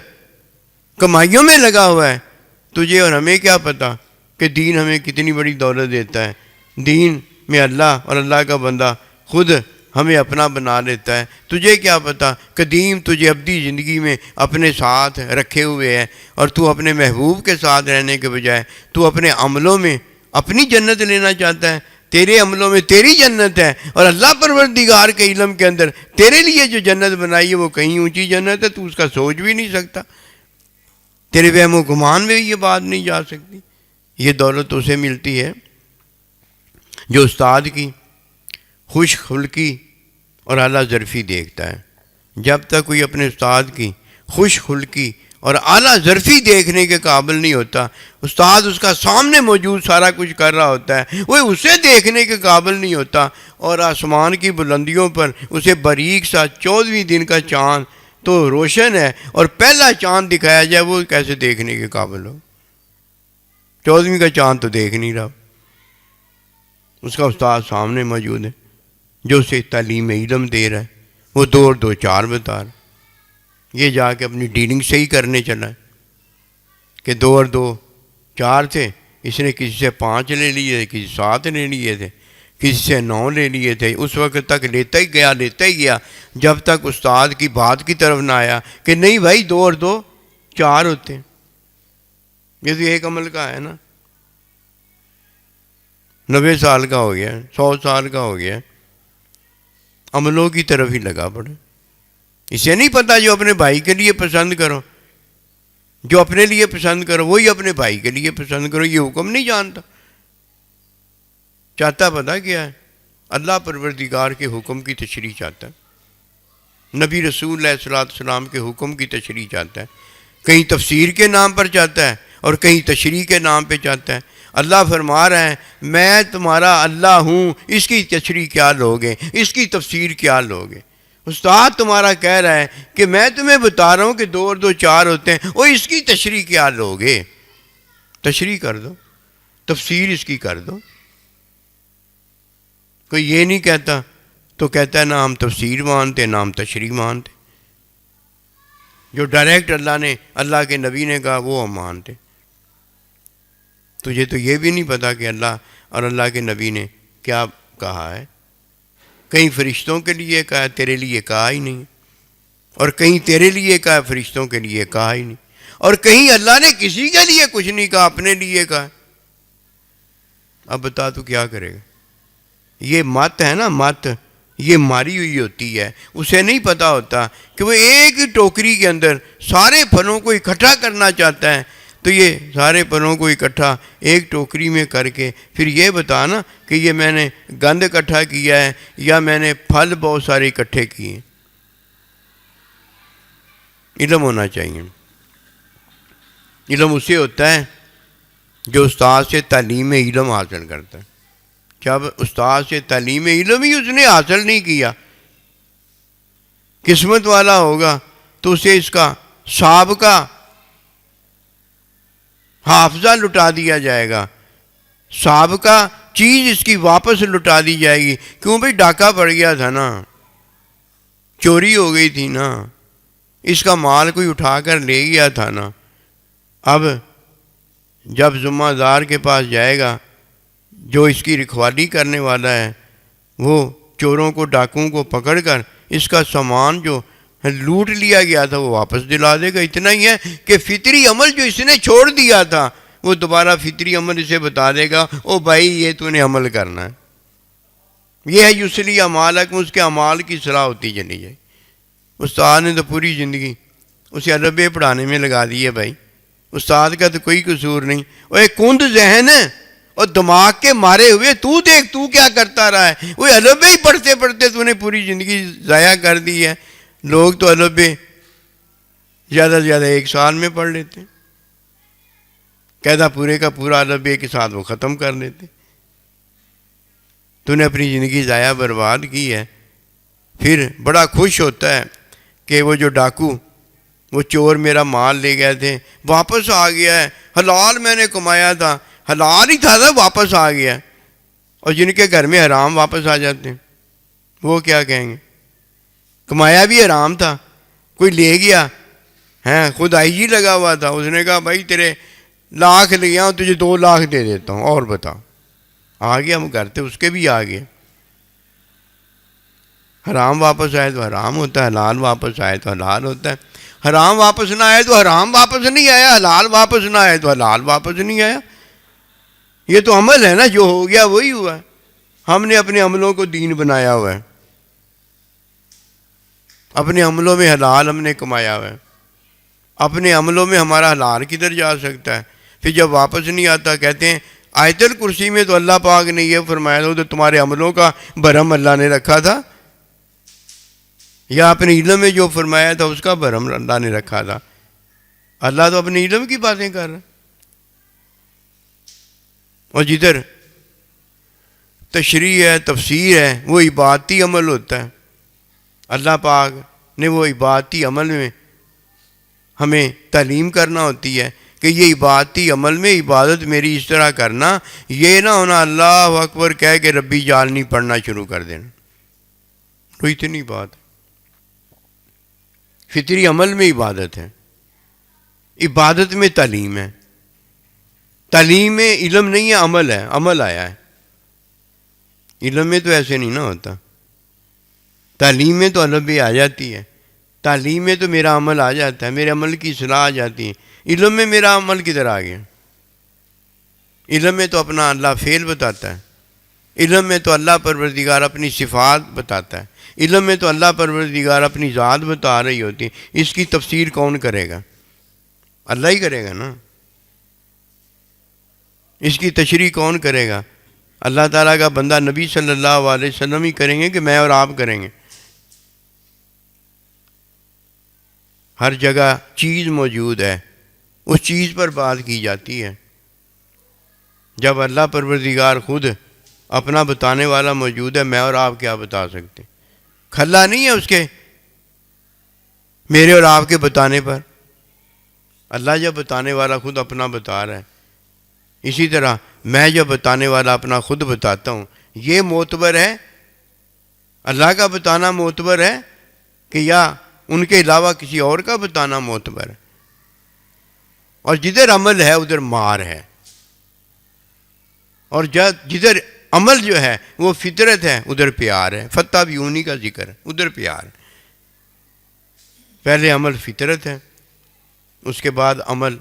کمائیوں میں لگا ہوا ہے، تجھے اور ہمیں کیا پتہ کہ دین ہمیں کتنی بڑی دولت دیتا ہے۔ دین میں اللہ اور اللہ کا بندہ خود ہمیں اپنا بنا لیتا ہے۔ تجھے کیا پتہ قدیم تجھے ابدی زندگی میں اپنے ساتھ رکھے ہوئے ہے، اور تو اپنے محبوب کے ساتھ رہنے کے بجائے تو اپنے عملوں میں اپنی جنت لینا چاہتا ہے۔ تیرے عملوں میں تیری جنت ہے، اور اللہ پروردگار کے علم کے اندر تیرے لیے جو جنت بنائی ہے وہ کہیں اونچی جنت ہے، تو اس کا سوچ بھی نہیں سکتا۔ تیرے وہم و گمان میں یہ بات نہیں جا سکتی۔ یہ دولت اسے ملتی ہے جو استاد کی خوش خلقی اور اعلیٰ ظرفی دیکھتا ہے۔ جب تک کوئی اپنے استاد کی خوش خلقی اور اعلیٰ ظرفی دیکھنے کے قابل نہیں ہوتا، استاد اس کا سامنے موجود سارا کچھ کر رہا ہوتا ہے، وہ اسے دیکھنے کے قابل نہیں ہوتا، اور آسمان کی بلندیوں پر اسے باریک سا 14ویں دن کا چاند تو روشن ہے، اور پہلا چاند دکھایا جائے وہ کیسے دیکھنے کے قابل ہو؟ 14ویں کا چاند تو دیکھ نہیں رہا، اس کا استاد سامنے موجود ہے جو اسے تعلیم علم دے رہا ہے، وہ 2 اور 2 4 بتا رہا ہے۔ یہ جا کے اپنی ڈیلنگ صحیح کرنے چلا ہے کہ 2 اور 2 4 تھے، اس نے کسی سے 5 لے لیے تھے، کسی 7 لے لیے تھے، کسی سے 9 لے لیے تھے۔ اس وقت تک لیتا ہی گیا جب تک استاد کی بات کی طرف نہ آیا کہ نہیں بھائی 2 اور 2 4 ہوتے ہیں۔ یہ تو ایک عمل کا ہے نا، 90 سال کا ہو گیا، 100 سال کا ہو گیا، عملوں کی طرف ہی لگا پڑے۔ اسے نہیں پتا جو اپنے بھائی کے لیے پسند کرو، جو اپنے لیے پسند کرو وہی اپنے بھائی کے لیے پسند کرو، یہ حکم نہیں جانتا۔ چاہتا پتہ کیا ہے؟ اللہ پروردگار کے حکم کی تشریح چاہتا ہے، نبی رسول علیہ الصلوۃ والسلام کے حکم کی تشریح چاہتا ہے، کہیں تفسیر کے نام پر چاہتا ہے اور کہیں تشریح کے نام پہ چاہتا ہے۔ اللہ فرما رہا ہے میں تمہارا اللہ ہوں، اس کی تشریح کیا لوگے، اس کی تفسیر کیا لوگے؟ استاد تمہارا کہہ رہا ہے کہ میں تمہیں بتا رہا ہوں کہ 2 اور 2 4 ہوتے ہیں، وہ اس کی تشریح کیا لوگے؟ تشریح کر دو، تفسیر اس کی کر دو۔ کوئی یہ نہیں کہتا تو کہتا ہے نہ ہم تفسیر مانتے نہ ہم تشریح مانتے، جو ڈائریکٹ اللہ نے اللہ کے نبی نے کہا وہ ہم مانتے۔ تجھے تو یہ بھی نہیں پتا کہ اللہ اور اللہ کے نبی نے کیا کہا ہے۔ کہیں فرشتوں کے لیے کہا، تیرے لیے کہا ہی نہیں، اور کہیں تیرے لیے کہا، فرشتوں کے لیے کہا ہی نہیں، اور کہیں اللہ نے کسی کے لیے کچھ نہیں کہا، اپنے لیے کہا۔ اب بتا تو کیا کرے گا؟ یہ مت ہے نا، مت یہ ماری ہوئی ہوتی ہے، اسے نہیں پتا ہوتا کہ وہ ایک ٹوکری کے اندر سارے پھلوں کو اکٹھا کرنا چاہتا ہے، تو یہ سارے پھلوں کو اکٹھا ایک ٹوکری میں کر کے پھر یہ بتا نا کہ یہ میں نے گند اکٹھا کیا ہے یا میں نے پھل بہت سارے اکٹھے کیے۔ علم ہونا چاہیے۔ علم اسے ہوتا ہے جو استاد سے تعلیم علم حاصل کرتا ہے۔ جب استاد سے تعلیم علم ہی اس نے حاصل نہیں کیا، قسمت والا ہوگا تو اسے اس کا سابقہ حافظہ لٹا دیا جائے گا، سابقہ چیز اس کی واپس لٹا دی جائے گی۔ کیوں بھائی ڈاکہ پڑ گیا تھا نا، چوری ہو گئی تھی نا، اس کا مال کوئی اٹھا کر لے گیا تھا نا۔ اب جب ذمہ دار کے پاس جائے گا جو اس کی رکھوالی کرنے والا ہے، وہ چوروں کو ڈاکوؤں کو پکڑ کر اس کا سامان جو لوٹ لیا گیا تھا وہ واپس دلا دے گا۔ اتنا ہی ہے کہ فطری عمل جو اس نے چھوڑ دیا تھا وہ دوبارہ فطری عمل اسے بتا دے گا، او بھائی یہ تو نے عمل کرنا ہے، یہ ہے یسلی اعمالکم، اس کے اعمال کی صلاح ہوتی چلی جائے۔ استاد نے تو پوری زندگی اسے عربی پڑھانے میں لگا دی ہے۔ بھائی استاد کا تو کوئی قصور نہیں، وہ ایک کند ذہن ہے اور دماغ کے مارے ہوئے تو دیکھ تو کیا کرتا رہا ہے، وہ عربی ہی پڑھتے پڑھتے تو نے پوری زندگی ضائع کر دی ہے۔ لوگ تو عربی زیادہ سے زیادہ 1 سال میں پڑھ لیتے ہیں، قاعدہ پورے کا پورا عربی کے ساتھ وہ ختم کر لیتے۔ تو نے اپنی زندگی ضائع برباد کی ہے۔ پھر بڑا خوش ہوتا ہے کہ وہ جو ڈاکو وہ چور میرا مال لے گئے تھے واپس آ گیا ہے، حلال میں نے کمایا تھا، حلال ہی تھا واپس آ گیا۔ اور جن کے گھر میں حرام واپس آ جاتے ہیں وہ کیا کہیں گے؟ کمایا بھی حرام تھا، کوئی لے گیا ہیں، خود آئی جی لگا ہوا تھا، اس نے کہا بھائی تیرے 1,00,000 لے گیا ہوں، تجھے 2,00,000 دے دیتا ہوں، اور بتا، آ گیا، ہم کرتے اس کے بھی آ گئے۔ حرام واپس آئے تو حرام ہوتا ہے، حلال واپس آئے تو حلال ہوتا ہے۔ حرام واپس نہ آئے تو حرام واپس نہیں آیا، حلال واپس نہ آئے تو حلال واپس نہیں آیا۔ یہ تو عمل ہے نا، جو ہو گیا وہی ہوا ہے۔ ہم نے اپنے عملوں کو دین بنایا ہوا ہے، اپنے عملوں میں حلال ہم نے کمایا ہوا ہے، اپنے عملوں میں ہمارا حلال کدھر جا سکتا ہے؟ پھر جب واپس نہیں آتا کہتے ہیں آیت الکرسی میں تو اللہ پاک نے یہ فرمایا تو تمہارے عملوں کا بھرم اللہ نے رکھا تھا، یا اپنے علم میں جو فرمایا تھا اس کا بھرم اللہ نے رکھا تھا؟ اللہ تو اپنے علم کی باتیں کر رہا ہے۔ اور جدھر تشریح ہے، تفسیر ہے، وہ عبادتی عمل ہوتا ہے۔ اللہ پاک نے وہ عبادتی عمل میں ہمیں تعلیم کرنا ہوتی ہے کہ یہ عبادتی عمل میں عبادت میری اس طرح کرنا، یہ نہ ہونا اللہ اکبر کہہ کے ربی جال نہیں پڑھنا شروع کر دینا۔ تو اتنی بات ہے، فطری عمل میں عبادت ہے، عبادت میں تعلیم ہے، تعلیم میں علم نہیں ہے، عمل ہے، عمل آیا ہے۔ علم میں تو ایسے نہیں نہ ہوتا، تعلیم میں تو عربی آ جاتی ہے، تعلیم میں تو میرا عمل آ جاتا ہے، میرے عمل کی اصلاح آ جاتی ہے۔ علم میں میرا عمل کدھر آ گیا؟ علم میں تو اپنا اللہ فعل بتاتا ہے، علم میں تو اللہ پروردگار اپنی صفات بتاتا ہے، علم میں تو اللہ پروردگار اپنی ذات بتا رہی ہوتی ہے۔ اس کی تفسیر کون کرے گا؟ اللہ ہی کرے گا نا۔ اس کی تشریح کون کرے گا؟ اللہ تعالیٰ کا بندہ نبی صلی اللہ علیہ وسلم ہی کریں گے کہ میں اور آپ کریں گے؟ ہر جگہ چیز موجود ہے، اس چیز پر بات کی جاتی ہے۔ جب اللہ پروردگار خود اپنا بتانے والا موجود ہے، میں اور آپ کیا بتا سکتے؟ کھلا نہیں ہے اس کے میرے اور آپ کے بتانے پر۔ اللہ جب بتانے والا خود اپنا بتا رہا ہے، اسی طرح میں جب بتانے والا اپنا خود بتاتا ہوں، یہ معتبر ہے؟ اللہ کا بتانا معتبر ہے کہ یا ان کے علاوہ کسی اور کا بتانا معتبر ہے؟ اور جدھر عمل ہے ادھر مار ہے، اور جدھر عمل جو ہے وہ فطرت ہے ادھر پیار ہے۔ فتح بھی انہی کا ذکر ہے، ادھر پیار ہے۔ پہلے عمل فطرت ہے، اس کے بعد عمل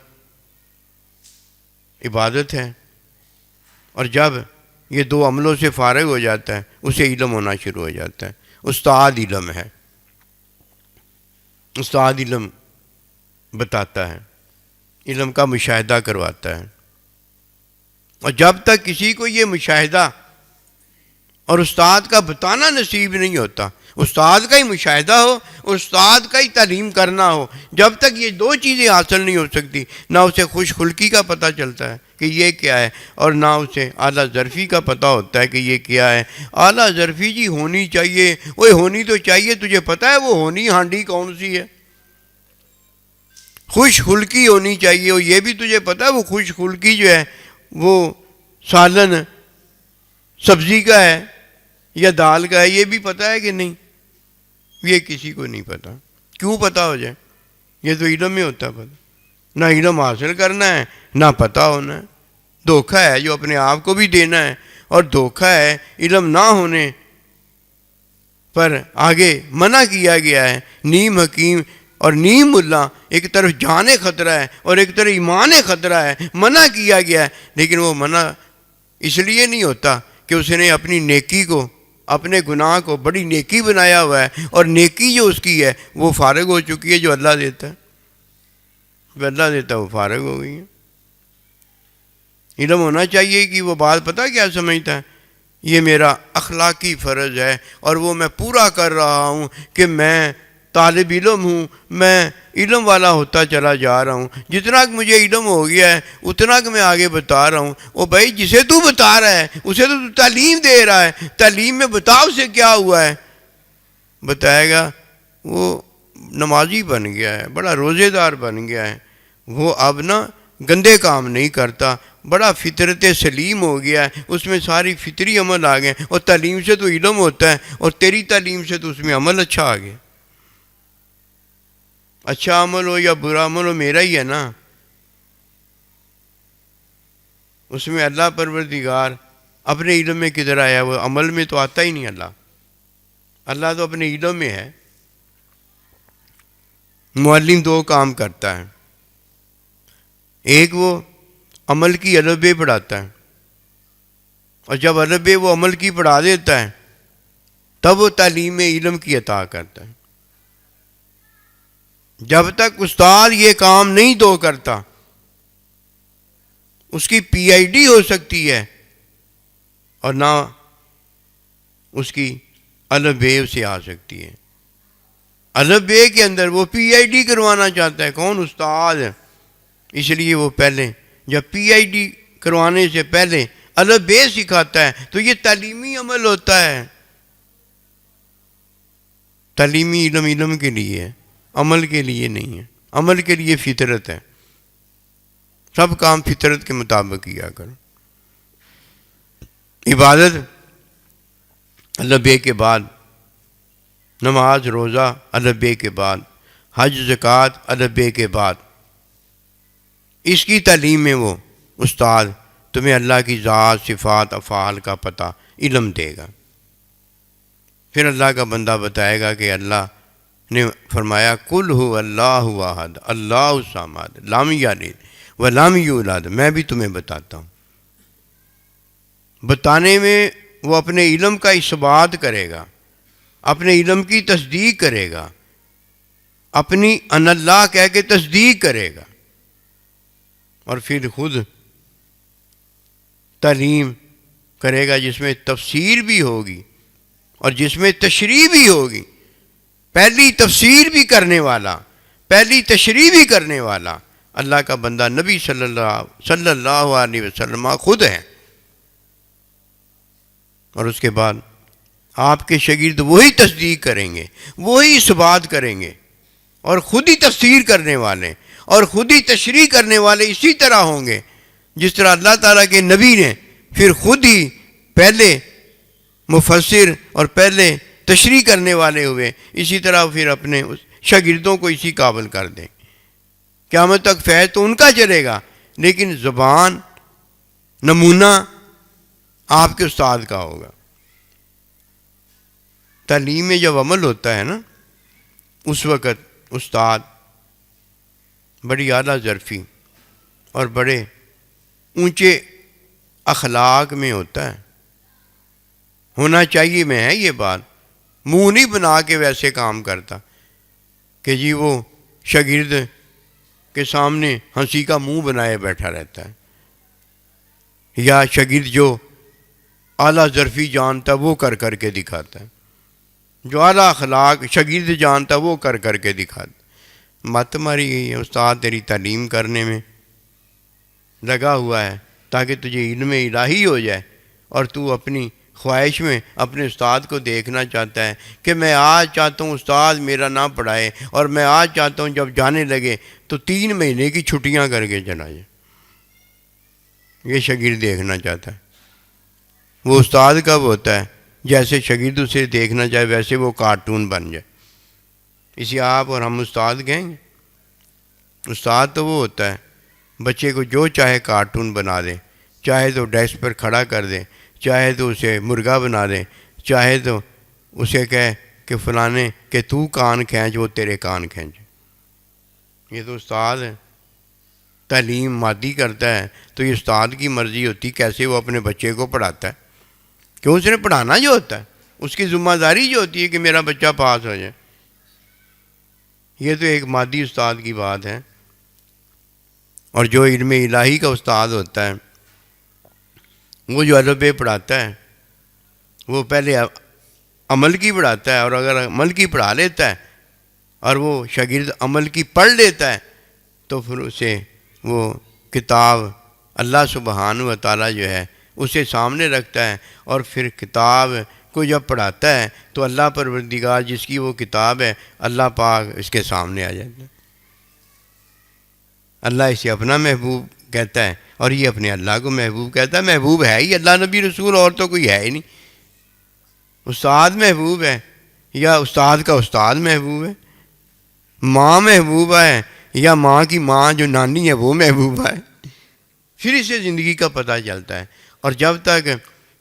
عبادت ہے، اور جب یہ دو عملوں سے فارغ ہو جاتا ہے اسے علم ہونا شروع ہو جاتا ہے۔ استاد علم ہے، استاد علم بتاتا ہے، علم کا مشاہدہ کرواتا ہے۔ اور جب تک کسی کو یہ مشاہدہ اور استاد کا بتانا نصیب نہیں ہوتا، استاد کا ہی مشاہدہ ہو، استاد کا ہی تعلیم کرنا ہو، جب تک یہ دو چیزیں حاصل نہیں ہو سکتی، نہ اسے خوش خلقی کا پتہ چلتا ہے کہ یہ کیا ہے، اور نہ اسے اعلیٰ ظرفی کا پتہ ہوتا ہے کہ یہ کیا ہے۔ اعلیٰ ظرفی جی ہونی چاہیے، وہ ہونی تو چاہیے، تجھے پتہ ہے وہ ہونی ہانڈی کون سی ہے؟ خوش خلقی ہونی چاہیے، اور یہ بھی تجھے پتہ ہے وہ خوش خلقی جو ہے وہ سالن سبزی کا ہے یا دال کا ہے، یہ بھی پتہ ہے کہ نہیں؟ یہ کسی کو نہیں پتہ۔ کیوں پتہ ہو جائے؟ یہ تو علم میں ہوتا ہے پتہ۔ نہ علم حاصل کرنا ہے، نہ پتہ ہونا ہے۔ دھوکہ ہے جو اپنے آپ کو بھی دینا ہے، اور دھوکہ ہے علم نہ ہونے پر آگے منع کیا گیا ہے۔ نیم حکیم اور نیم ملا، ایک طرف جان خطرہ ہے اور ایک طرف ایمان خطرہ ہے، منع کیا گیا ہے، لیکن وہ منع اس لیے نہیں ہوتا کہ اس نے اپنی نیکی کو، اپنے گناہ کو بڑی نیکی بنایا ہوا ہے، اور نیکی جو اس کی ہے وہ فارغ ہو چکی ہے، جو اللہ دیتا ہے، جو اللہ دیتا ہے وہ فارغ ہو گئی ہے۔ علم ہونا چاہیے کہ وہ بات پتہ کیا سمجھتا ہے، یہ میرا اخلاقی فرض ہے اور وہ میں پورا کر رہا ہوں کہ میں طالب علم ہوں، میں علم والا ہوتا چلا جا رہا ہوں، جتنا کہ مجھے علم ہو گیا ہے اتنا کہ میں آگے بتا رہا ہوں۔ او بھائی جسے تو بتا رہا ہے اسے تو تعلیم دے رہا ہے، تعلیم میں بتاؤ سے کیا ہوا ہے؟ بتائے گا وہ نمازی بن گیا ہے، بڑا روزے دار بن گیا ہے، وہ اب نا گندے کام نہیں کرتا، بڑا فطرت سلیم ہو گیا ہے، اس میں ساری فطری عمل آ گئے، اور تعلیم سے تو علم ہوتا ہے، اور تیری تعلیم سے تو اس میں عمل اچھا آ گیا۔ اچھا عمل ہو یا برا عمل ہو میرا ہی ہے نا، اس میں اللہ پروردگار اپنے علم میں کدھر آیا؟ وہ عمل میں تو آتا ہی نہیں اللہ، اللہ تو اپنے علم میں ہے۔ معلم دو کام کرتا ہے، ایک وہ عمل کی الف ب پڑھاتا ہے، اور جب الف ب وہ عمل کی پڑھا دیتا ہے تب وہ تعلیم علم کی عطا کرتا ہے۔ جب تک استاد یہ کام نہیں دو کرتا، اس کی پی آئی ڈی ہو سکتی ہے اور نہ اس کی الف ب سے آ سکتی ہے۔ الف ب کے اندر وہ پی آئی ڈی کروانا چاہتا ہے، کون؟ استاد۔ اس لیے وہ پہلے جب پی آئی ڈی کروانے سے پہلے الف ب سکھاتا ہے تو یہ تعلیمی عمل ہوتا ہے۔ تعلیمی علم علم کے لیے ہے، عمل کے لیے نہیں ہے۔ عمل کے لیے فطرت ہے، سب کام فطرت کے مطابق کیا کرو۔ عبادت الف ب کے بعد، نماز روزہ الف ب کے بعد، حج زکوٰۃ الف ب کے بعد، اس کی تعلیم میں وہ استاد تمہیں اللہ کی ذات صفات افعال کا پتہ علم دے گا۔ پھر اللہ کا بندہ بتائے گا کہ اللہ نے فرمایا قل هو اللہ احد اللہ الصمد لم یلد ولم یولد۔ میں بھی تمہیں بتاتا ہوں، بتانے میں وہ اپنے علم کا اثبات کرے گا، اپنے علم کی تصدیق کرے گا، اپنی ان اللہ کہہ کے تصدیق کرے گا، اور پھر خود تعلیم کرے گا جس میں تفسیر بھی ہوگی اور جس میں تشریح بھی ہوگی۔ پہلی تفسیر بھی کرنے والا، پہلی تشریح بھی کرنے والا اللہ کا بندہ نبی صلی اللہ علیہ وسلم خود ہے۔ اور اس کے بعد آپ کے شاگرد وہی تصدیق کریں گے، وہی اثبات کریں گے، اور خود ہی تفسیر کرنے والے اور خود ہی تشریح کرنے والے اسی طرح ہوں گے جس طرح اللہ تعالیٰ کے نبی نے پھر خود ہی پہلے مفسر اور پہلے تشریح کرنے والے ہوئے، اسی طرح پھر اپنے شاگردوں کو اسی قابل کر دیں۔ قیامت تک فیض تو ان کا چلے گا، لیکن زبان نمونہ آپ کے استاد کا ہوگا۔ تعلیم میں جب عمل ہوتا ہے نا، اس وقت استاد بڑی اعلیٰ ظرفی اور بڑے اونچے اخلاق میں ہوتا ہے، ہونا چاہیے۔ میں ہے یہ بات، منہ نہیں بنا کے ویسے کام کرتا کہ جی وہ شاگرد کے سامنے ہنسی کا منہ بنائے بیٹھا رہتا ہے، یا شاگرد جو اعلیٰ ظرفی جانتا وہ کر کر کے دکھاتا ہے، جو اعلیٰ اخلاق شاگرد جانتا وہ کر کر کے دکھاتا۔ مت ماری گئی ہے، استاد تیری تعلیم کرنے میں لگا ہوا ہے تاکہ تجھے علم الہی ہو جائے، اور تو اپنی خواہش میں اپنے استاد کو دیکھنا چاہتا ہے کہ میں آج چاہتا ہوں استاد میرا نہ پڑھائے، اور میں آج چاہتا ہوں جب جانے لگے تو 3 مہینے کی چھٹیاں کر کے چلا جائے۔ یہ شاگرد دیکھنا چاہتا ہے۔ وہ استاد کب ہوتا ہے؟ جیسے شاگرد اسے دیکھنا چاہے ویسے وہ کارٹون بن جائے۔ اسی آپ اور ہم استاد کہیں گے؟ استاد تو وہ ہوتا ہے بچے کو جو چاہے کارٹون بنا دے، چاہے تو ڈیسک پر کھڑا کر دے، چاہے تو اسے مرغا بنا دے، چاہے تو اسے کہے کہ فلانے کہ تو کان کھینچ وہ تیرے کان کھینچ۔ یہ تو استاد ہے۔ تعلیم مادی کرتا ہے تو یہ استاد کی مرضی ہوتی کیسے وہ اپنے بچے کو پڑھاتا ہے، کہ اس نے پڑھانا جو ہوتا ہے، اس کی ذمہ داری جو ہوتی ہے کہ میرا بچہ پاس ہو جائے۔ یہ تو ایک مادی استاد کی بات ہے۔ اور جو علم الہی کا استاد ہوتا ہے وہ جو الف ب پڑھاتا ہے وہ پہلے عمل کی پڑھاتا ہے، اور اگر عمل کی پڑھا لیتا ہے اور وہ شاگرد عمل کی پڑھ لیتا ہے تو پھر اسے وہ کتاب اللہ سبحانہ و تعالیٰ جو ہے اسے سامنے رکھتا ہے، اور پھر کتاب کو جب پڑھاتا ہے تو اللہ پروردگار جس کی وہ کتاب ہے اللہ پاک اس کے سامنے آ جاتا ہے۔ اللہ اسے اپنا محبوب کہتا ہے اور یہ اپنے اللہ کو محبوب کہتا ہے۔ محبوب ہے ہی اللہ نبی رسول، اور تو کوئی ہے ہی نہیں۔ استاد محبوب ہے یا استاد کا استاد محبوب ہے؟ ماں محبوبہ ہے یا ماں کی ماں جو نانی ہے وہ محبوبہ ہے، پھر اسے زندگی کا پتہ چلتا ہے۔ اور جب تک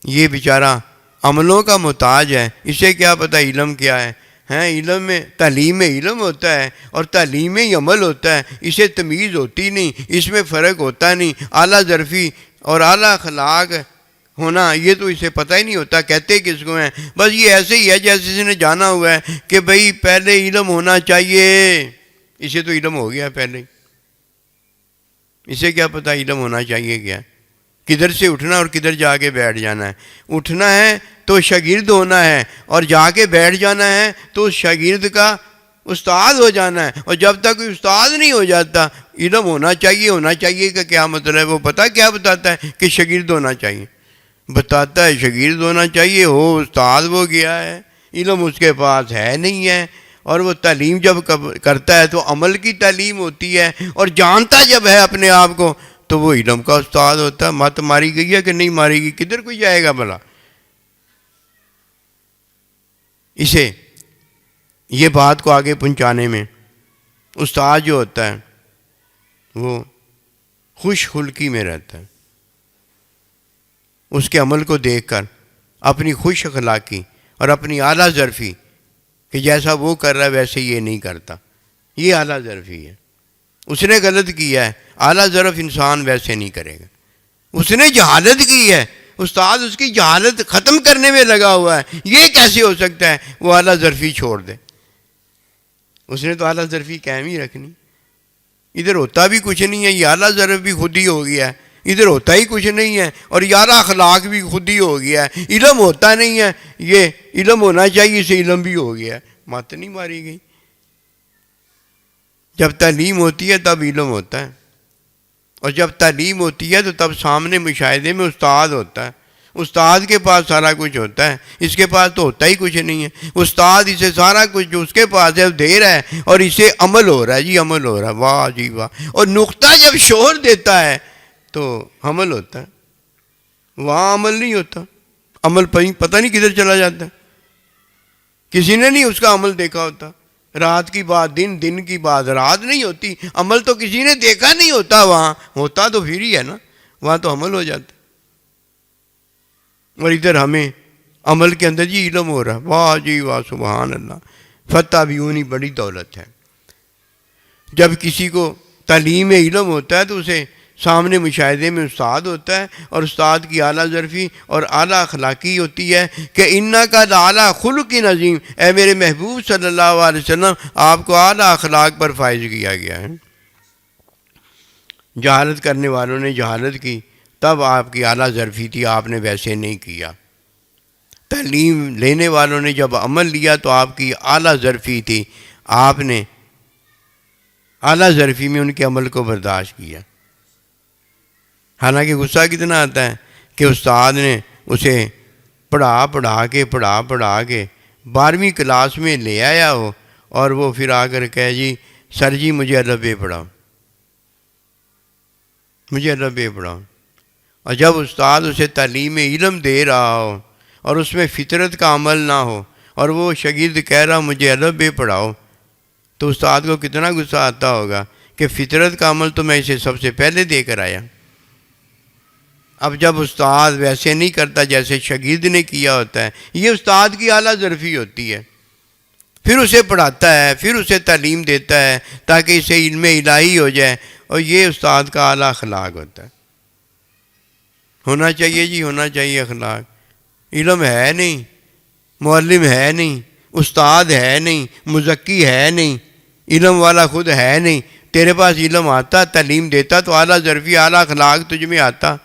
یہ بیچارہ عملوں کا محتاج ہے، اسے کیا پتہ علم کیا ہے؟ علم میں تعلیم میں علم ہوتا ہے اور تعلیم میں ہی عمل ہوتا ہے، اسے تمیز ہوتی نہیں، اس میں فرق ہوتا نہیں۔ اعلیٰ ظرفی اور اعلیٰ اخلاق ہونا یہ تو اسے پتہ ہی نہیں ہوتا، کہتے کس کو ہیں؟ بس یہ ایسے ہی ہے جیسے اس نے جانا ہوا ہے کہ بھئی پہلے علم ہونا چاہیے، اسے تو علم ہو گیا پہلے ہی، اسے کیا پتہ علم ہونا چاہیے کیا، کدھر سے اٹھنا اور کدھر جا کے بیٹھ جانا ہے۔ اٹھنا ہے تو شاگرد ہونا ہے، اور جا کے بیٹھ جانا ہے تو اس شاگرد کا استاد ہو جانا ہے۔ اور جب تک کوئی استاد نہیں ہو جاتا، علم ہونا چاہیے کا کیا مطلب ہے؟ وہ پتہ کیا بتاتا ہے؟ کہ شاگرد ہونا چاہیے، بتاتا ہے شاگرد ہونا چاہیے، ہو استاد وہ گیا ہے، علم اس کے پاس ہے نہیں ہے۔ اور وہ تعلیم جب کرتا ہے تو عمل کی تعلیم ہوتی ہے، اور جانتا جب ہے اپنے آپ کو تو وہ علم کا استاد ہوتا ہے۔ مت ماری گئی ہے کہ نہیں ماری گئی؟ کدھر کوئی جائے گا بھلا؟ اسے یہ بات کو آگے پہنچانے میں استاد جو ہوتا ہے وہ خوش خلقی میں رہتا ہے، اس کے عمل کو دیکھ کر اپنی خوش اخلاقی اور اپنی اعلیٰ ظرفی کہ جیسا وہ کر رہا ہے ویسے یہ نہیں کرتا، یہ اعلیٰ ظرفی ہے۔ اس نے غلط کیا ہے، اعلیٰ ظرف انسان ویسے نہیں کرے گا۔ اس نے جہالت کی ہے، استاد اس کی جہالت ختم کرنے میں لگا ہوا ہے، یہ کیسے ہو سکتا ہے وہ اعلیٰ ظرفی چھوڑ دے؟ اس نے تو اعلیٰ ظرفی قائم ہی رکھنی۔ ادھر ہوتا بھی کچھ نہیں ہے، یہ اعلیٰ ظرف بھی خود ہی ہو گیا ہے، ادھر ہوتا ہی کچھ نہیں ہے، اور یہ اعلیٰ اخلاق بھی خود ہی ہو گیا ہے۔ علم ہوتا نہیں ہے، یہ علم ہونا چاہیے، اسے علم بھی ہو گیا ہے۔ مت نہیں ماری گئی۔ جب تعلیم ہوتی ہے تب علم ہوتا ہے، اور جب تعلیم ہوتی ہے تو تب سامنے مشاہدے میں استاد ہوتا ہے۔ استاد کے پاس سارا کچھ ہوتا ہے، اس کے پاس تو ہوتا ہی کچھ نہیں ہے۔ استاد اسے سارا کچھ جو اس کے پاس ہے دے رہا ہے، اور اسے عمل ہو رہا ہے، جی عمل ہو رہا ہے، واہ جی واہ۔ اور نقطہ جب شور دیتا ہے تو عمل ہوتا ہے، وہاں عمل نہیں ہوتا، عمل پتہ نہیں کدھر چلا جاتا ہے، کسی نے نہیں اس کا عمل دیکھا ہوتا۔ رات کی بات دن، دن کی بات رات نہیں ہوتی، عمل تو کسی نے دیکھا نہیں ہوتا، وہاں ہوتا تو پھر ہی ہے نا، وہاں تو عمل ہو جاتا۔ اور ادھر ہمیں عمل کے اندر جی علم ہو رہا ہے، واہ جی واہ سبحان اللہ، فتح بھی ہونی بڑی دولت ہے۔ جب کسی کو تعلیم علم ہوتا ہے تو اسے سامنے مشاہدے میں استاد ہوتا ہے، اور استاد کی اعلیٰ ظرفی اور اعلیٰ اخلاقی ہوتی ہے کہ انکا لعلی خلق عظیم، اے میرے محبوب صلی اللہ علیہ وسلم آپ کو اعلیٰ اخلاق پر فائز کیا گیا ہے۔ جہالت کرنے والوں نے جہالت کی، تب آپ کی اعلیٰ ظرفی تھی، آپ نے ویسے نہیں کیا۔ تعلیم لینے والوں نے جب عمل لیا تو آپ کی اعلیٰ ظرفی تھی، آپ نے اعلیٰ ظرفی میں ان کے عمل کو برداشت کیا۔ حالانکہ غصہ کتنا آتا ہے کہ استاد نے اسے پڑھا کے 12ویں کلاس میں لے آیا ہو، اور وہ پھر آ کر کہے جی سر جی مجھے ادب پڑھاؤ، مجھے ادب پڑھاؤ۔ اور جب استاد اسے تعلیم علم دے رہا ہو اور اس میں فطرت کا عمل نہ ہو، اور وہ شاگرد کہہ رہا مجھے ادب پڑھاؤ، تو استاد کو کتنا غصہ آتا ہوگا کہ فطرت کا عمل تو میں اسے سب سے پہلے دے کر آیا۔ اب جب استاد ویسے نہیں کرتا جیسے شاگرد نے کیا ہوتا ہے، یہ استاد کی اعلیٰ ظرفی ہوتی ہے۔ پھر اسے پڑھاتا ہے، پھر اسے تعلیم دیتا ہے تاکہ اسے علم الہی ہو جائے، اور یہ استاد کا اعلیٰ اخلاق ہوتا ہے۔ ہونا چاہیے جی، ہونا چاہیے اخلاق۔ علم ہے نہیں، معلم ہے نہیں، استاد ہے نہیں، مزکی ہے نہیں، علم والا خود ہے نہیں، تیرے پاس علم آتا، تعلیم دیتا تو اعلیٰ ظرفی اعلیٰ اخلاق تجھ میں آتا۔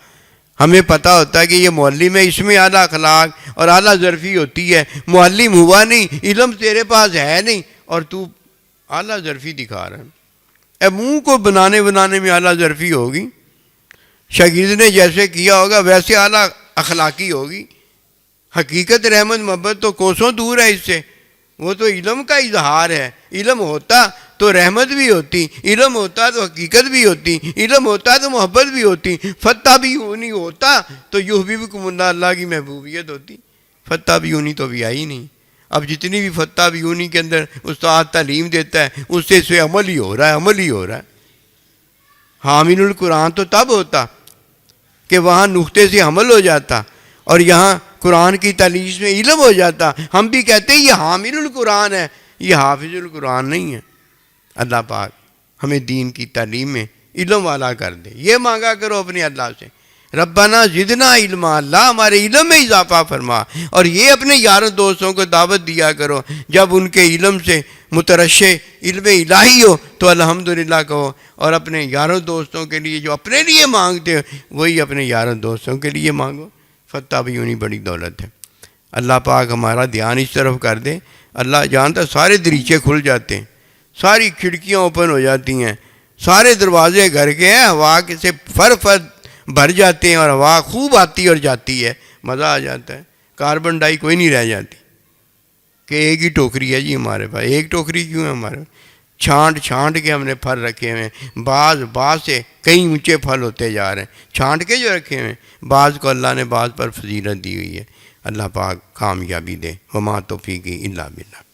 ہمیں پتہ ہوتا ہے کہ یہ معلم ہے، اس میں اعلیٰ اخلاق اور اعلیٰ ظرفی ہوتی ہے۔ معلم ہوا نہیں، علم تیرے پاس ہے نہیں، اور تو اعلیٰ ظرفی دکھا رہا ہے۔ اے منہ کو بنانے میں اعلیٰ ظرفی ہوگی، شاگرد نے جیسے کیا ہوگا ویسے اعلیٰ اخلاقی ہوگی۔ حقیقت رحمت محبت تو کوسوں دور ہے اس سے، وہ تو علم کا اظہار ہے۔ علم ہوتا تو رحمت بھی ہوتی، علم ہوتا تو حقیقت بھی ہوتی، علم ہوتا تو محبت بھی ہوتی، فتح بھی ہونی ہوتا تو یحببکم اللہ، اللہ کی محبوبیت ہوتی۔ فتح بھی ہونی تو بھی آئی نہیں، اب جتنی بھی فتح بیونی کے اندر استاد تعلیم دیتا ہے اس سے عمل ہی ہو رہا ہے، عمل ہی ہو رہا ہے۔ حامل القرآن تو تب ہوتا کہ وہاں نقطے سے عمل ہو جاتا، اور یہاں قرآن کی تعلیم میں علم ہو جاتا۔ ہم بھی کہتے ہیں یہ حامل القرآن ہے، یہ حافظ القرآن نہیں ہے۔ اللہ پاک ہمیں دین کی تعلیم میں علم والا کر دے۔ یہ مانگا کرو اپنے اللہ سے، ربنا زدنا علما، اللہ ہمارے علم میں اضافہ فرما۔ اور یہ اپنے یاروں دوستوں کو دعوت دیا کرو، جب ان کے علم سے مترشح علم الہی ہو تو الحمدللہ کہو، اور اپنے یاروں دوستوں کے لیے جو اپنے لیے مانگتے ہو وہی اپنے یاروں دوستوں کے لیے مانگو۔ فتح بھی ہونی بڑی دولت ہے۔ اللہ پاک ہمارا دھیان اس طرف کر دے۔ اللہ جانتا سارے دریچے کھل جاتے ہیں، ساری کھڑکیاں اوپن ہو جاتی ہیں، سارے دروازے گھر کے ہیں، ہوا سے فر بھر جاتے ہیں، اور ہوا خوب آتی اور جاتی ہے، مزہ آ جاتا ہے۔ کاربن ڈائی کوئی نہیں رہ جاتی کہ ایک ہی ٹوکری ہے جی ہمارے پاس۔ ایک ٹوکری کیوں ہے ہمارے پاس؟ چھانٹ کے ہم نے پھل رکھے ہوئے ہیں، بعض سے کئی اونچے پھل ہوتے جا رہے ہیں، چھانٹ کے جو رکھے ہوئے ہیں۔ بعض کو اللہ نے بعض پر فضیلت دی ہوئی ہے۔ اللہ پاک کامیابی دے۔ وما توفیقی الا باللہ۔